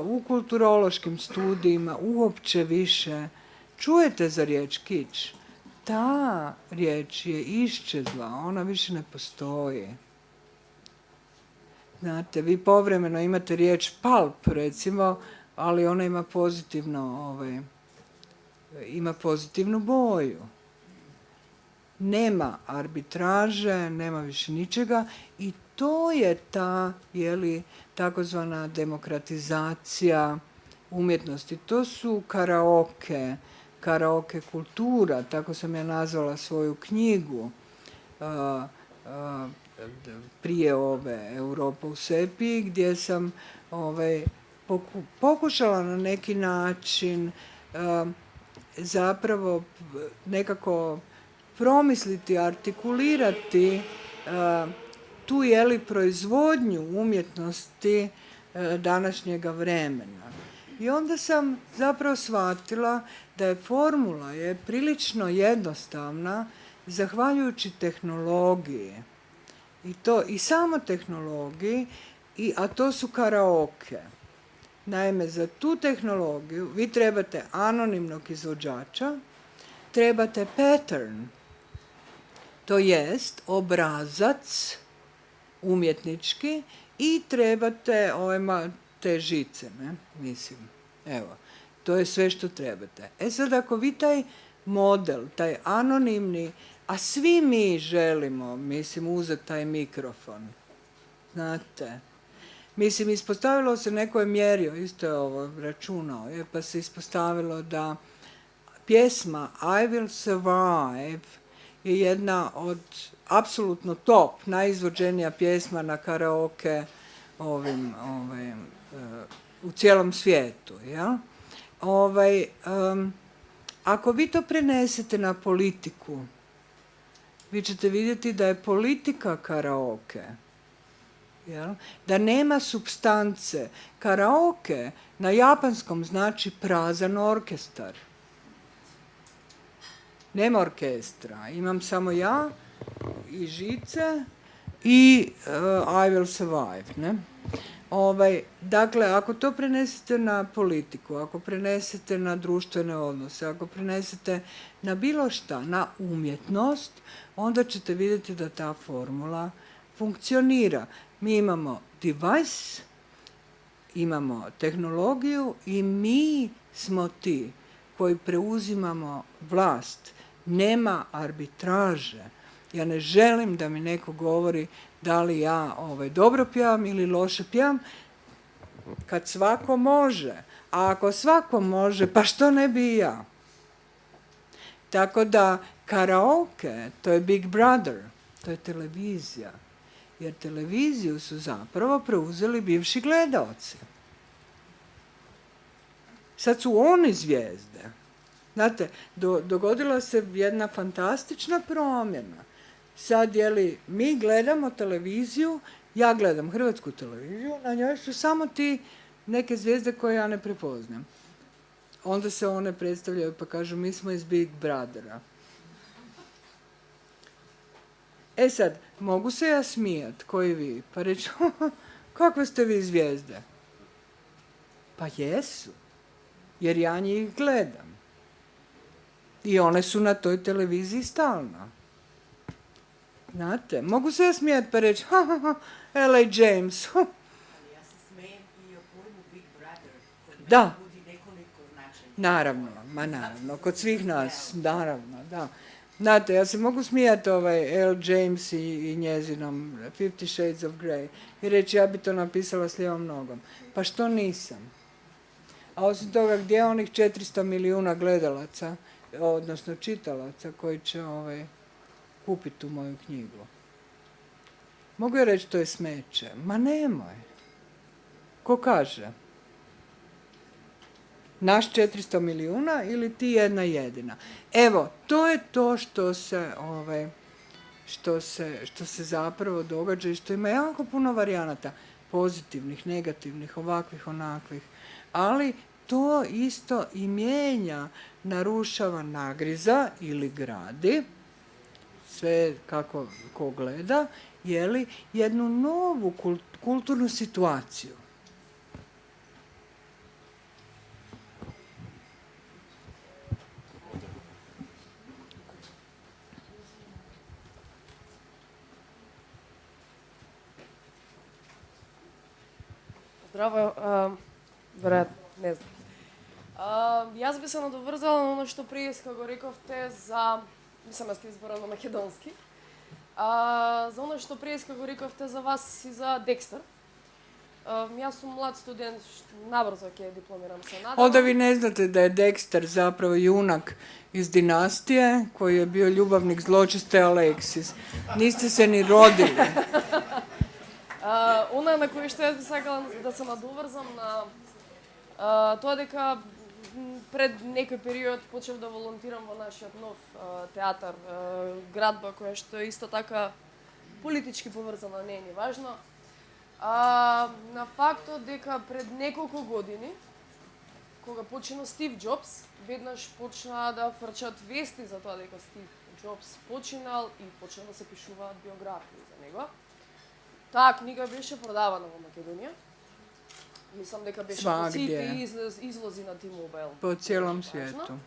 u kulturološkim studijima uopće više čujete za riječ kič? Ta riječ je iščezla, ona više ne postoji. Znate, vi povremeno imate riječ pulp, recimo, ali ona ima pozitivnu boju. Nema arbitraže, nema više ničega i to je ta, takozvana demokratizacija umjetnosti. To su karaoke kultura, tako sam ja nazvala svoju knjigu prije ove Europa u sepiji, gdje sam pokušala na neki način zapravo nekako promisliti, artikulirati tu proizvodnju umjetnosti današnjega vremena. I onda sam zapravo shvatila da je formula prilično jednostavna zahvaljujući tehnologiji. I samo tehnologiji, a to su karaoke. Naime, za tu tehnologiju vi trebate anonimnog izvođača, trebate pattern, to jest obrazac umjetnički i trebate te žice, ne? Mislim, evo, to je sve što trebate. Sad, ako vi taj model, taj anonimni, a svi mi želimo, mislim, uzeti taj mikrofon, znate, mislim, ispostavilo se, neko je mjerio, isto je ovo računao, pa se ispostavilo da pjesma I Will Survive je jedna od apsolutno top, najizvođenija pjesma na karaoke u cijelom svijetu. Ja? Ako vi to prenesete na politiku, vi ćete vidjeti da je politika karaoke. Jel? Da nema supstance. Karaoke na japanskom znači prazan orkestar. Nema orkestra. Imam samo ja i žice i I Will Survive. Ne? Dakle, ako to prenesete na politiku, ako prenesete na društvene odnose, ako prenesete na bilo šta, na umjetnost, onda ćete vidjeti da ta formula funkcionira. Mi imamo device, imamo tehnologiju i mi smo ti koji preuzimamo vlast. Nema arbitraže. Ja ne želim da mi neko govori da li ja dobro pjevam ili loše pjevam, kad svako može. A ako svako može, pa što ne bi i ja? Tako da karaoke, to je Big Brother, to je televizija. Jer televiziju su zapravo preuzeli bivši gledaoci. Sad su oni zvijezde. Znate, dogodila se jedna fantastična promjena. Sad, mi gledamo televiziju, ja gledam hrvatsku televiziju, na njoj su samo ti neke zvijezde koje ja ne prepoznam. Onda se one predstavljaju pa kažu mi smo iz Big Brothera. Sad, mogu se ja smijat, koji vi, pa reći, kakve ste vi zvijezde? Pa jesu, jer ja njih gledam. I one su na toj televiziji stalno. Znate, mogu se ja smijat pa reći, L.A. James. Ali ja se smijem i o pojmu Big Brother, koji Da. budi nekoliko značenja. Naravno, kod svih nas, naravno, da. Znate, ja se mogu smijati L. James i njezinom 50 Shades of Grey i reći ja bi to napisala s lijevom nogom. Pa što nisam? A osim toga, gdje je onih 400 milijuna gledalaca, odnosno čitalaca koji će kupiti tu moju knjigu? Mogu ja reći to je smeće? Ma nemoj. Ko kaže? Naš 400 milijuna ili ti jedna jedina? Evo, to je to što se zapravo događa i što ima jako puno varijanata. Pozitivnih, negativnih, ovakvih, onakvih. Ali to isto i mijenja, narušava, nagriza ili gradi, sve kako ko gleda, jednu novu kulturnu situaciju. Здраво, вероятно, не знам. Јас би се надоврзала на оно што преска го рековте за... Мислам, јас ќе изборам на македонски. За оно што преска го рековте за вас и за Декстер. Јас сум млад студент, набрзо ќе дипломирам се надам. Onda vi ne znate da je Dexter zapravo junak iz dinastije koji je bio ljubavnik zločeste Aleksis. Niste se ni rodili. Она на кој што јас би сакала да се надоврзам на тоа дека пред некој период почнав да волонтирам во нашиот нов театар Градба, која што исто така политички поврзано, не е ни важно. На фактот дека пред неколку години, кога почина Стив Джобс, веднаш почна да фрчат вести за тоа дека Стив Джобс починал и почна да се пишуваат биографии за него. Таа книга беше продавана во Македонија. Мислам дека беше по Свагдje. сите излози на T-Mobile. Po cijelom Важно. svijetu.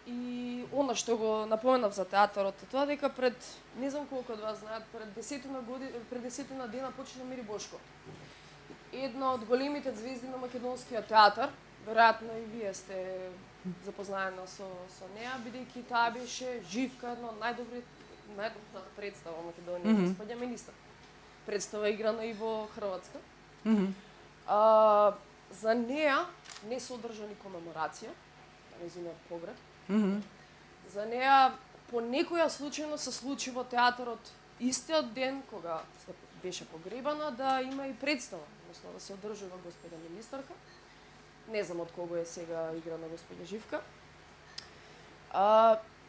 И она што го напоменав за театарот е тоа дека пред, не знам колку од вас знаат, пред 10 дена почина Мири Бошко. Една од големите звезди на македонскиот театар, веројатно и вие сте запознаена со неа, бидејќи таа беше Живка, една од најдобрата представа во Македонија, господја министар. Представа играна и во Хрватска. За неа не се одржа ни комеморација, на нејзиниот погреб. За неа по некоја случајно се случи во театарот истиот ден кога се беше погребана да има и представа, односно да се одржува господја министарка. Не знам од кого е сега играна господја Живка.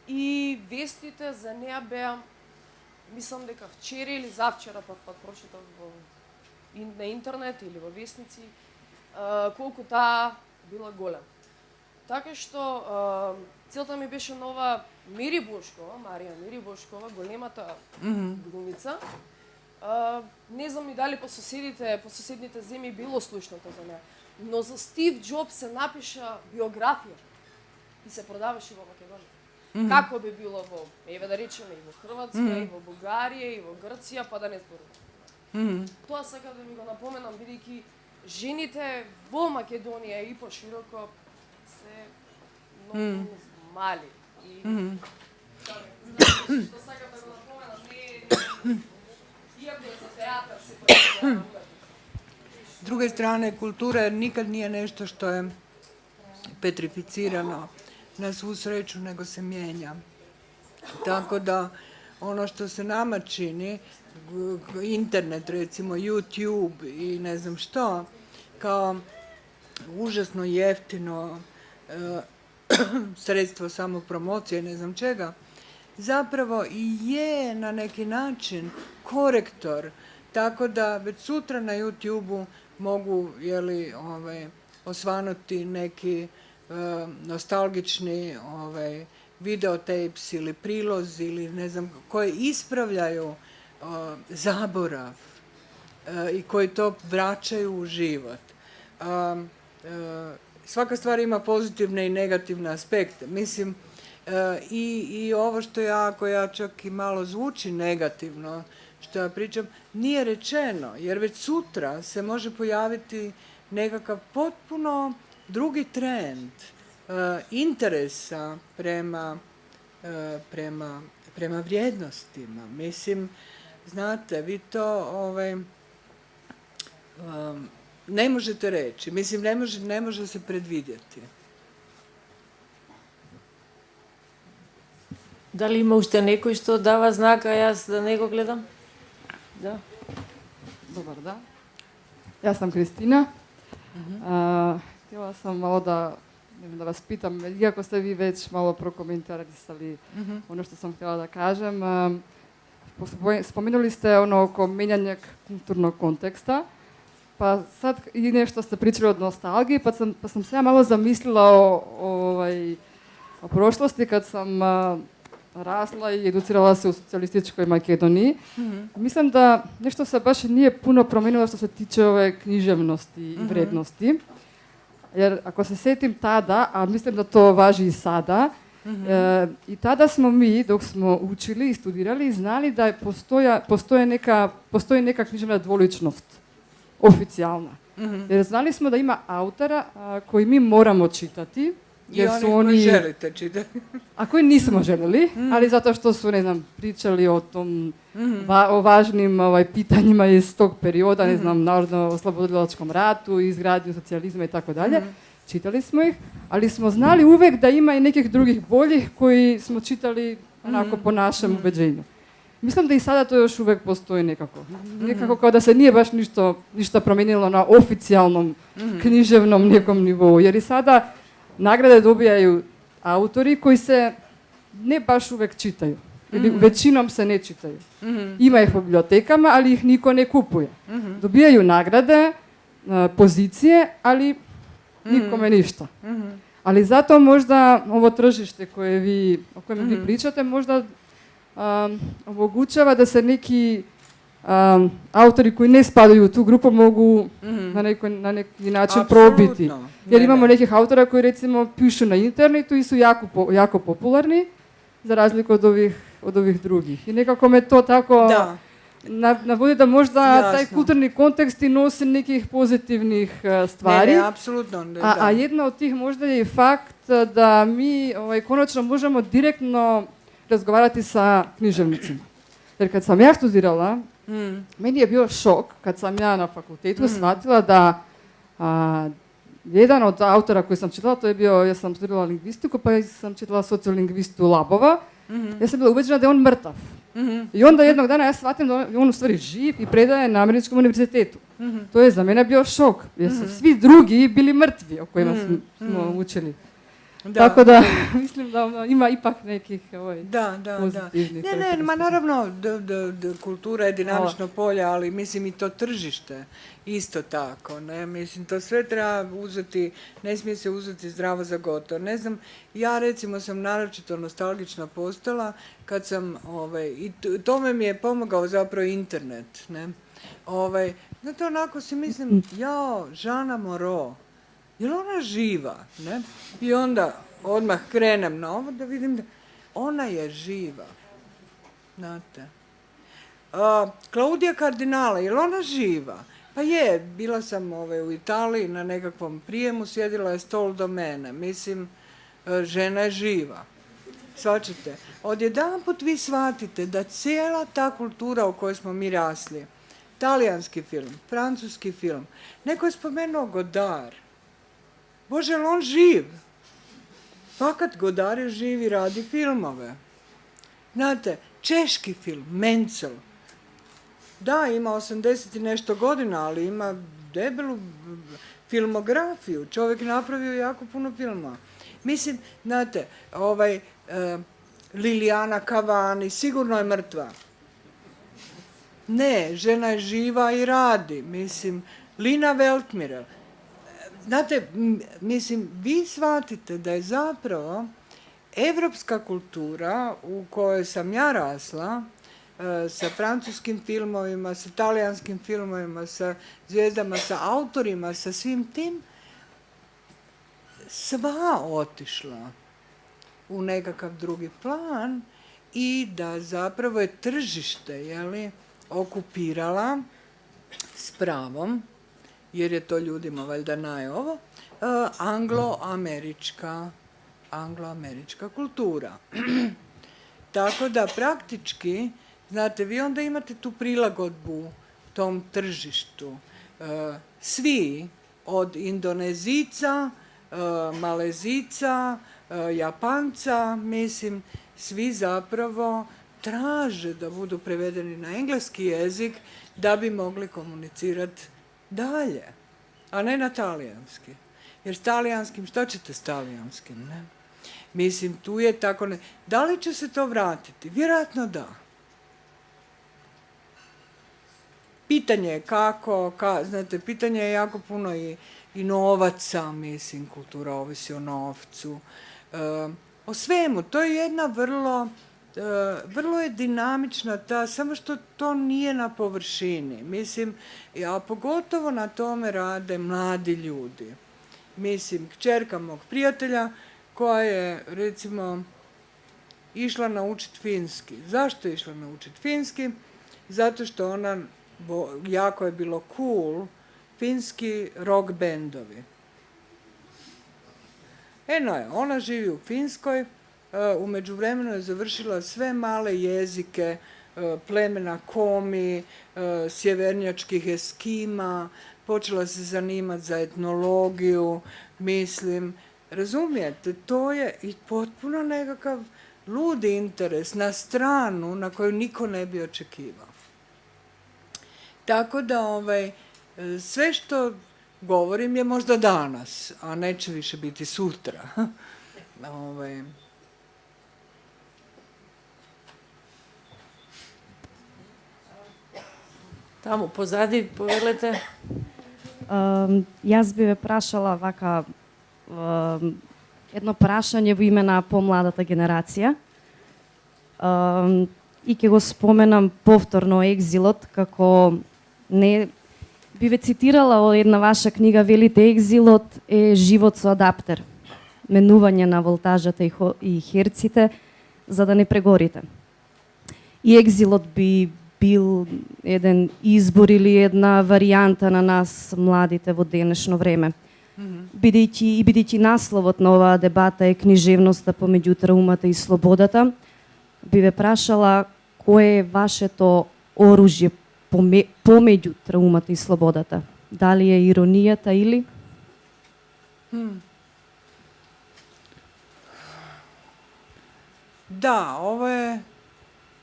И вестите за неа беа, мислам дека вчера или завчера пак прочитав на интернет или во вестници, колку таа била голема. Така што целта ми беше нова Мири Бошкова, Марија Мири Бошкова, големата глумица. Не знам и дали по соседните земји било слушнато за неа. Но за Стив Джобс се напиша биографија и се продаваше во Македонија. Како би било во, еве да речеме, и во Хрватска, и во Бугарија, и во Грција, па да не зборувам. Тоа сакам да ми го напоменам, бидејќи жените во Македонија и пошироко се многу мали. И што сакам да го напоменам, иако за театар се продавува. S druge strane, kultura nikad nije nešto što je petrificirano na svu sreću, nego se mijenja. Tako da ono što se nama čini, internet recimo, YouTube i ne znam što, kao užasno jeftino sredstvo samopromocije, ne znam čega, zapravo i je na neki način korektor, tako da već sutra na YouTube-u mogu osvanuti neki nostalgični videotapes ili prilozi ili ne znam koji ispravljaju zaborav i koji to vraćaju u život. Svaka stvar ima pozitivne i negativne aspekte. Mislim, i ovo što ja čak i malo zvuči negativno, što ja pričam, nije rečeno, jer već sutra se može pojaviti nekakav potpuno drugi trend interesa prema vrijednostima. Mislim, znate, vi to ne možete reći. Mislim, ne može se predvidjeti. Da li ima уште некој што дава знак, а јас да не го гледам? Да. Добар дан. Јас сам Кристина. Htjela sam malo da vas pitam, iako ste vi već malo prokomentarisali ono što sam htjela da kažem, spomenuli ste ono oko menjanja kulturnog konteksta, pa sad i nešto ste pričali od nostalgije, pa sam se ja malo zamislila o prošlosti kad sam rasla i educirala se u socijalističkoj Makedoniji. Mislim da nešto se baš nije puno promijenilo što se tiče ove književnosti i vrednosti. Jer ako se sjetim tada, a mislim da to važi i sada, i tada smo mi, dok smo učili i studirali, znali da postoji neka književna dvoličnost, oficijalna. Jer znali smo da ima autora koji mi moramo čitati. I oni želite čitati. A koji nismo željeli, ali zato što su, ne znam, pričali o tom, o važnim pitanjima iz tog perioda, ne znam, narodno-oslobodilačkom ratu, izgradnju socijalizma i tako dalje. Čitali smo ih, ali smo znali uvijek da ima i nekih drugih boljih koji smo čitali onako po našem ubeđenju. Mislim da i sada to još uvijek postoji nekako. Nekako kao da se nije baš ništa promijenilo na oficijalnom književnom nekom nivou, jer i sada nagrade dobijaju autori koji se ne baš uvijek čitaju. ili većinom se ne čitaju. Ima ih u bibliotekama, ali ih niko ne kupuje. Dobijaju nagrade, pozicije, ali nikome ništa. Ali zato možda ovo tržište o kojem vi pričate možda omogućava da se neki autori koji ne spadaju u tu grupu mogu na neki način probiti. Jer imamo nekih autora koji recimo pišu na internetu i su jako popularni, za razliku od ovih drugih. I nekako me to tako navodi da možda taj kulturni kontekst i nosi nekih pozitivnih stvari. Ne, apsolutno. A jedna od tih možda je i fakt da mi konačno možemo direktno razgovarati sa književnicima. Jer kad sam ja studirala, meni je bio šok kad sam ja na fakultetu shvatila da jedan od autora koji sam čitala, to je bio, ja sam studirala lingvistiku, pa sam čitala sociolingvistu Labova, ja sam bila ubeđena da je on mrtav. I onda jednog dana ja shvatim da je on u stvari živ i predaje na Američkom univerzitetu. To je za mene bio šok, jer su svi drugi bili mrtvi o kojima smo učili. Tako da, mislim da ima ipak nekih pozitivnih. Ne, ma naravno, kultura je dinamično polje, ali mislim i to tržište isto tako, ne, mislim to sve treba uzeti, ne smije se uzeti zdravo za gotovo. Ne znam, ja recimo sam naročito nostalgična postala kad sam, i tome mi je pomogao zapravo internet, ne, zato onako si mislim, Žana Moreau, je li ona živa, ne? I onda odmah krenem na ovo da vidim da ona je živa, znate. Klaudija Kardinala, je li ona živa? Pa je, bila sam u Italiji na nekakvom prijemu, sjedila je stol do mene, mislim, žena je živa. Shvaćate? Odjedanput vi shvatite da cijela ta kultura u kojoj smo mi rasli, talijanski film, francuski film, neko je spomenuo Godard. Bože, je li on živ? Fakat Godard je živ i radi filmove. Znate, češki film, Menzel. Da, ima 80 i nešto godina, ali ima debelu filmografiju. Čovjek napravio jako puno filmova. Mislim, znate, Liliana Cavani sigurno je mrtva. Ne, žena je živa i radi. Mislim, Lina Weltmirer. Znate, mislim, vi shvatite da je zapravo evropska kultura u kojoj sam ja rasla, sa francuskim filmovima, sa talijanskim filmovima, sa zvijezdama, sa autorima, sa svim tim, sva otišla u nekakav drugi plan i da zapravo je tržište, okupirala s pravom, jer je to ljudima valjda najovo, anglo-američka kultura. Tako da praktički, znate, vi onda imate tu prilagodbu tom tržištu. Svi, od Indonezica, Malezica, Japanca, mislim, svi zapravo traže da budu prevedeni na engleski jezik da bi mogli komunicirati dalje, a ne na talijanski. Jer s talijanskim, što ćete s talijanskim, ne? Mislim, tu je tako ne... Da li će se to vratiti? Vjerojatno da. Pitanje je kako, znate, pitanje je jako puno i novaca, mislim, kultura ovisi o novcu, o svemu. To je jedna vrlo je dinamična samo što to nije na površini. Mislim, a pogotovo na tome rade mladi ljudi. Mislim, kćerka mog prijatelja koja je, recimo, išla naučiti finski. Zašto je išla naučiti finski? Zato što ona, jako je bilo cool, finski rock bendovi. Ona živi u Finskoj, u međuvremenu je završila sve male jezike plemena Komi, sjevernjačkih Eskima, počela se zanimati za etnologiju, mislim, razumijete, to je i potpuno nekakav ludi interes na stranu na koju niko ne bi očekivao. Tako da sve što govorim je možda danas, a neće više biti sutra. Таму позади, повелете. Јас би ве прашала вака едно прашање во име на помладата генерација. И ќе го споменам повторно екзилот, како не би ве цитирала од една ваша книга, велите екзилот е живот со адаптер. Менување на волтажата и херците за да не прегорите. И екзилот би бил еден избор или една варијанта на нас, младите, во денешно време. Бидејќи насловот на оваа дебата е книжевноста помеѓу траумата и слободата, би ве прашала кое е вашето оружје помеѓу траумата и слободата? Дали е иронијата или? Da, ovo je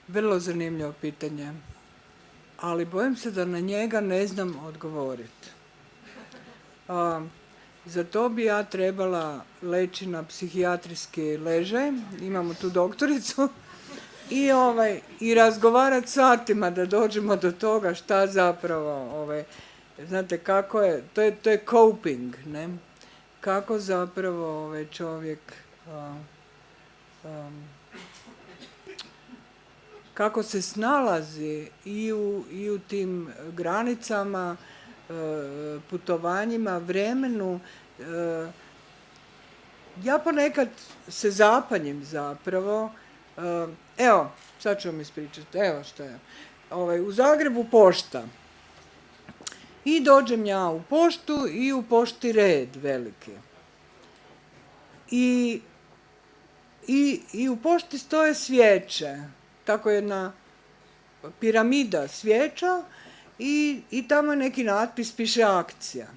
vrlo zanimljivo pitanje, ali bojim se da na njega ne znam odgovoriti. Za to bi ja trebala leći na psihijatrijski ležaj, imamo tu doktoricu, i razgovarati satima da dođemo do toga šta zapravo, znate kako je, to je coping, ne? Kako zapravo čovjek kako se snalazi i u tim granicama, putovanjima, vremenu. Ja ponekad se zapanjim zapravo. Evo, sad ću vam ispričati, evo što je. U Zagrebu pošta. I dođem ja u poštu i u pošti red veliki. I u pošti stoje svijeće. Tako jedna piramida svijeća i tamo je neki natpis, piše akcija.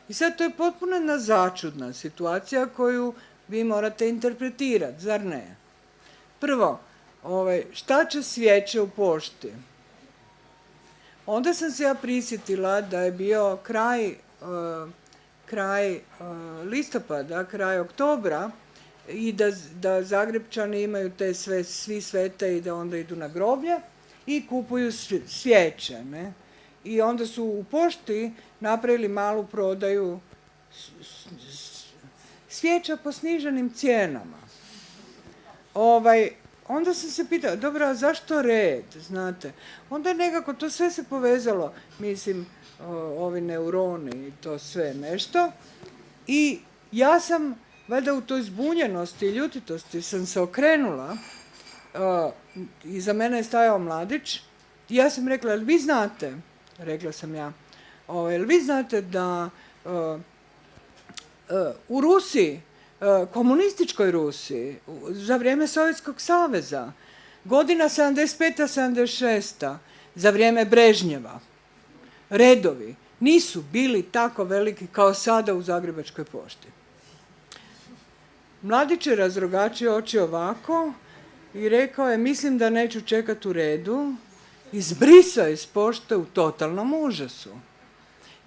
I sad to je potpuno jedna začudna situacija koju vi morate interpretirati, zar ne? Prvo, šta će svijeće u pošti? Onda sam se ja prisjetila da je bio kraj listopada, kraj oktobra, i da Zagrebčani imaju te svi svete i da onda idu na groblje i kupuju svijeće. Ne? I onda su u pošti napravili malu prodaju svijeća po sniženim cijenama. Onda sam se pitala, dobro, a zašto red, znate? Onda je nekako to sve se povezalo, mislim, ovi neuroni i to sve nešto. I ja sam, valjda u toj zbunjenosti i ljutitosti, sam se okrenula, iza mene je stajao mladić i ja sam rekla, jel vi znate, rekla sam ja, jel vi znate da u Rusiji, komunističkoj Rusiji, za vrijeme Sovjetskog saveza, godina 75-76, za vrijeme Brežnjeva, redovi nisu bili tako veliki kao sada u Zagrebačkoj pošti. Mladić je razrogačio oči ovako i rekao je, mislim da neću čekati u redu, izbrisao iz pošte u totalnom užasu.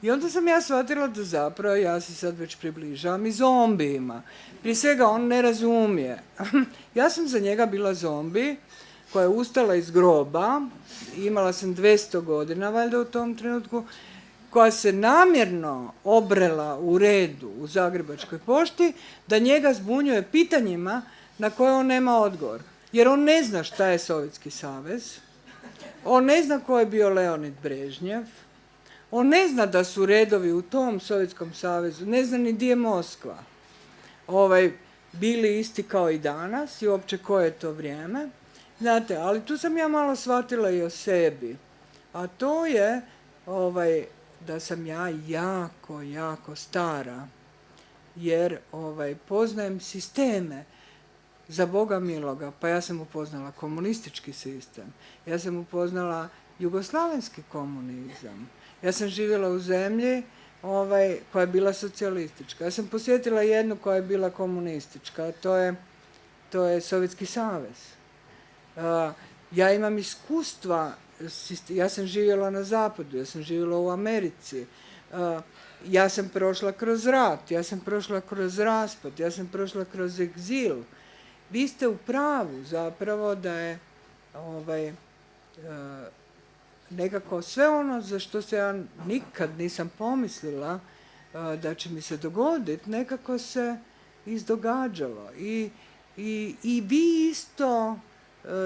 I onda sam ja shvatila da zapravo ja se sad već približavam i zombijima. Prije svega on ne razumije. Ja sam za njega bila zombi koja je ustala iz groba, imala sam 200 godina valjda u tom trenutku, koja se namjerno obrela u redu u Zagrebačkoj pošti, da njega zbunjuje pitanjima na koje on nema odgovor. Jer on ne zna šta je Sovjetski savez, on ne zna ko je bio Leonid Brežnjev, on ne zna da su redovi u tom Sovjetskom savezu, ne zna ni gdje je Moskva, bili isti kao i danas i uopće koje je to vrijeme. Znate, ali tu sam ja malo shvatila i o sebi. A to je da sam ja jako, jako stara, jer poznajem sisteme, za Boga miloga, pa ja sam upoznala komunistički sistem, ja sam upoznala jugoslavenski komunizam, ja sam živjela u zemlji koja je bila socijalistička, ja sam posjetila jednu koja je bila komunistička, a to je Sovjetski savez. Ja imam iskustva, ja sam živjela na zapadu, ja sam živjela u Americi, ja sam prošla kroz rat, ja sam prošla kroz raspad, ja sam prošla kroz egzil. Vi ste u pravu zapravo da je nekako sve ono za što se ja nikad nisam pomislila da će mi se dogoditi, nekako se izdogađalo. I vi isto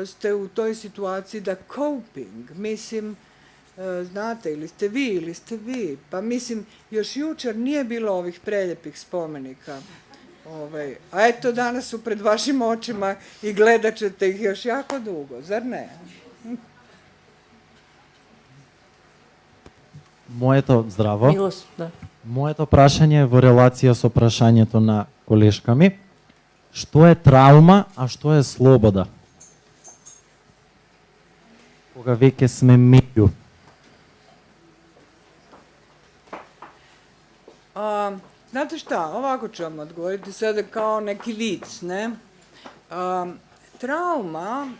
ste u toj situaciji da coping, mislim, znate, ili ste vi. Pa mislim, još jučer nije bilo ovih preljepih spomenika. A eto, danas su pred vašim očima i gledat ćete ih još jako dugo, zar ne? Моето здраво. Милост, да. Моето прашање е во релација со прашањето на колешка ми. Што е траума, а што е слобода? Кога веќе сме меѓу. Znate šta, ovako ću vam odgovoriti sada kao neki vic, ne? Trauma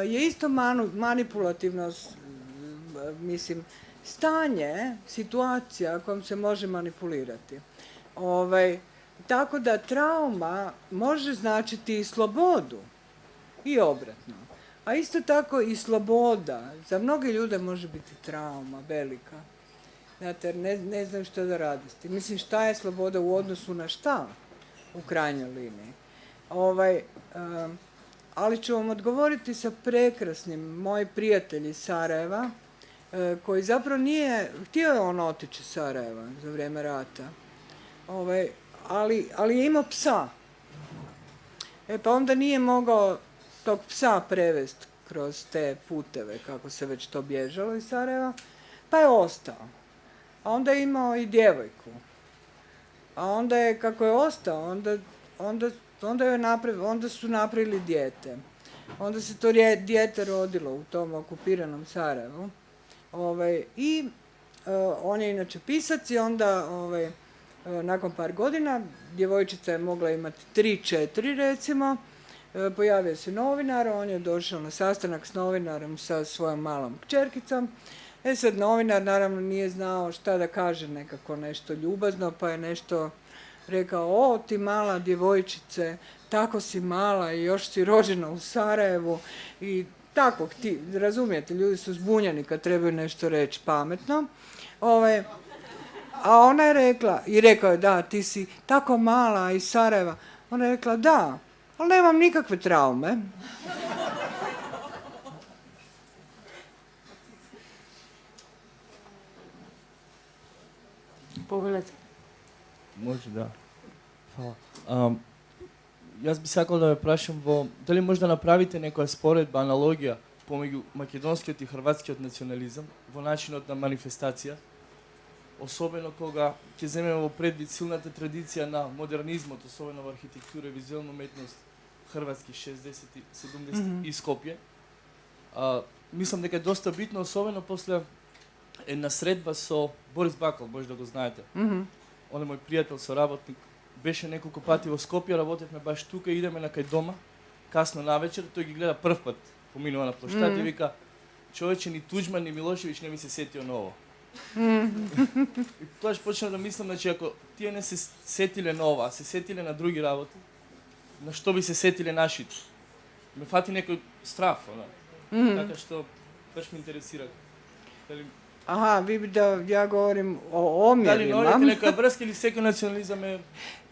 je isto manipulativno, mislim, stanje, situacija kojom se može manipulirati. Tako da trauma može značiti i slobodu i obratno. A isto tako i sloboda. Za mnoge ljude može biti trauma velika. Znate, ne znaju što da radi s tim. Mislim, šta je sloboda u odnosu na šta u krajnjoj liniji. Ali ću vam odgovoriti sa prekrasnim, moji prijatelji iz Sarajeva, koji zapravo nije, htio je on otići iz Sarajeva za vrijeme rata, ali je imao psa. Pa onda nije mogao tog psa prevesti kroz te puteve, kako se već to bježalo iz Sarajeva, pa je ostao. A onda je imao i djevojku. A onda je, kako je ostao, onda su napravili dijete. Onda se to dijete rodilo u tom okupiranom Sarajevu. I on je inače pisac i onda nakon par godina djevojčica je mogla imati 3-4 recimo. Pojavio se novinar, on je došao na sastanak s novinarom sa svojom malom kćerkicom. Sad novinar naravno nije znao šta da kaže, nekako nešto ljubazno, pa je nešto rekao: o, ti mala djevojčice, tako si mala i još si rođena u Sarajevu i takvog ti, razumijete, ljudi su zbunjeni kad trebaju nešto reći pametno. A ona je rekla, i rekao je: da, ti si tako mala iz Sarajeva. Ona je rekla: da, ali nemam nikakve traume. Повелете. Може, да. Фала. Јас би сакал да ве прашам дали може да направите некоја споредба, аналогија помеѓу македонскиот и хрватскиот национализам во начинот на манифестација, особено кога ќе земеме во предвид силната традиција на модернизмот, особено во архитектура и визуелна уметност, хрватски 60-ти, 70-ти и Скопје. Мислам дека е доста битно, особено после една средба со Борис Бакал, може да го знаете. Он е мој пријател, соработник. Беше неколку пати во Скопје, работевме баш тука, идеме на кај дома, касно навечер, тој ги гледа прв пат, поминува на площад и вика: човече, ни Туџман, ни Милошевиќ не ми се сетио на ово. И тоаш почна да мислам, значи, ако тие не се сетиле на ова, а се сетиле на други работи, на што би се сетиле нашите? Ме фати некој страф, така што баш ме интересира. Aha, vi bi da ja govorim o omjerima. Da li neka vrsta ili svaki nacionalizam je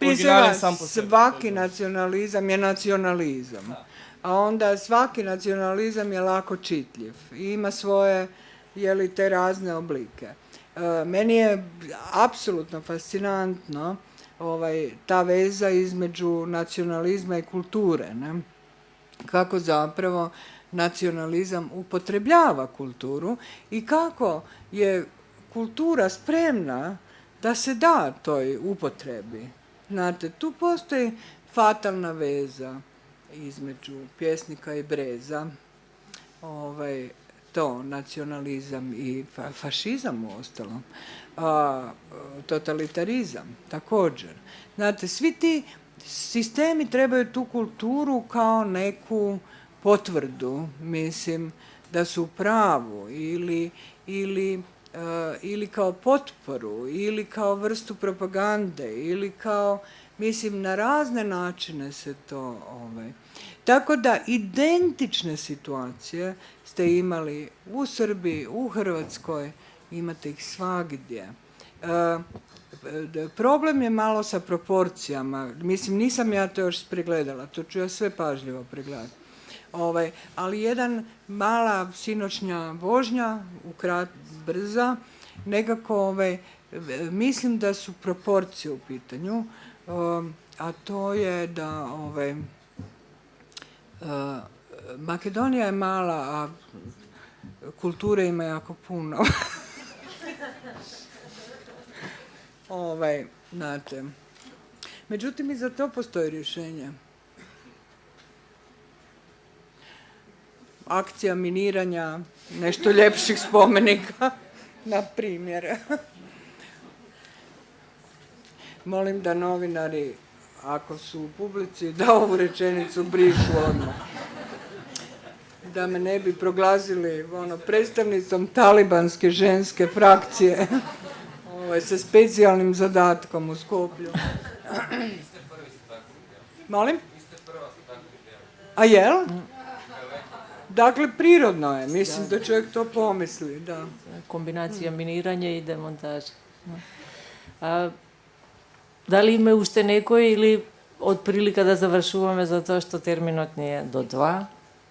originalen sam po sebi? Svaki nacionalizam je nacionalizam. A onda svaki nacionalizam je lako čitljiv i ima svoje, te razne oblike. Meni je apsolutno fascinantno ta veza između nacionalizma i kulture. Ne? Kako zapravo nacionalizam upotrebljava kulturu i kako je kultura spremna da se da toj upotrebi. Znate, tu postoji fatalna veza između pjesnika i Breza. To, nacionalizam i fašizam u ostalom. Totalitarizam također. Znate, svi ti sistemi trebaju tu kulturu kao neku potvrdu, mislim, da su u pravu ili ili kao potporu, ili kao vrstu propagande, ili kao, mislim, na razne načine se to... Tako da identične situacije ste imali u Srbiji, u Hrvatskoj, imate ih svagdje. Problem je malo sa proporcijama. Mislim, nisam ja to još pregledala, to ću ja sve pažljivo pregledati. Ali jedan mala sinoćnja vožnja, brza, nekako mislim da su proporcije u pitanju, a to je da Makedonija je mala, a kulture ima jako puno. Znate. Međutim, i za to postoji rješenje. Akcija miniranja nešto ljepših spomenika, na primjer. Molim da novinari, ako su u publici, da ovu rečenicu brišu odmah. Da me ne bi proglasili predstavnicom talibanske ženske frakcije sa specijalnim zadatkom u Skoplju. Molim? A jel? Dakle, prirodno je. Mislim da čovjek to pomisli, da. Kombinacija miniranja i demontaža. Дали има уште некој или од прилика да завршуваме затоа што терминот ни е до 2,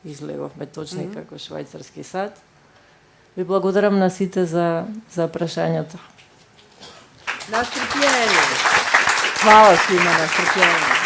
излеговме точно како швајцарски сад. Ви благодарам на сите за прашањето. На стрпљение. Хвала свима на стрпљение.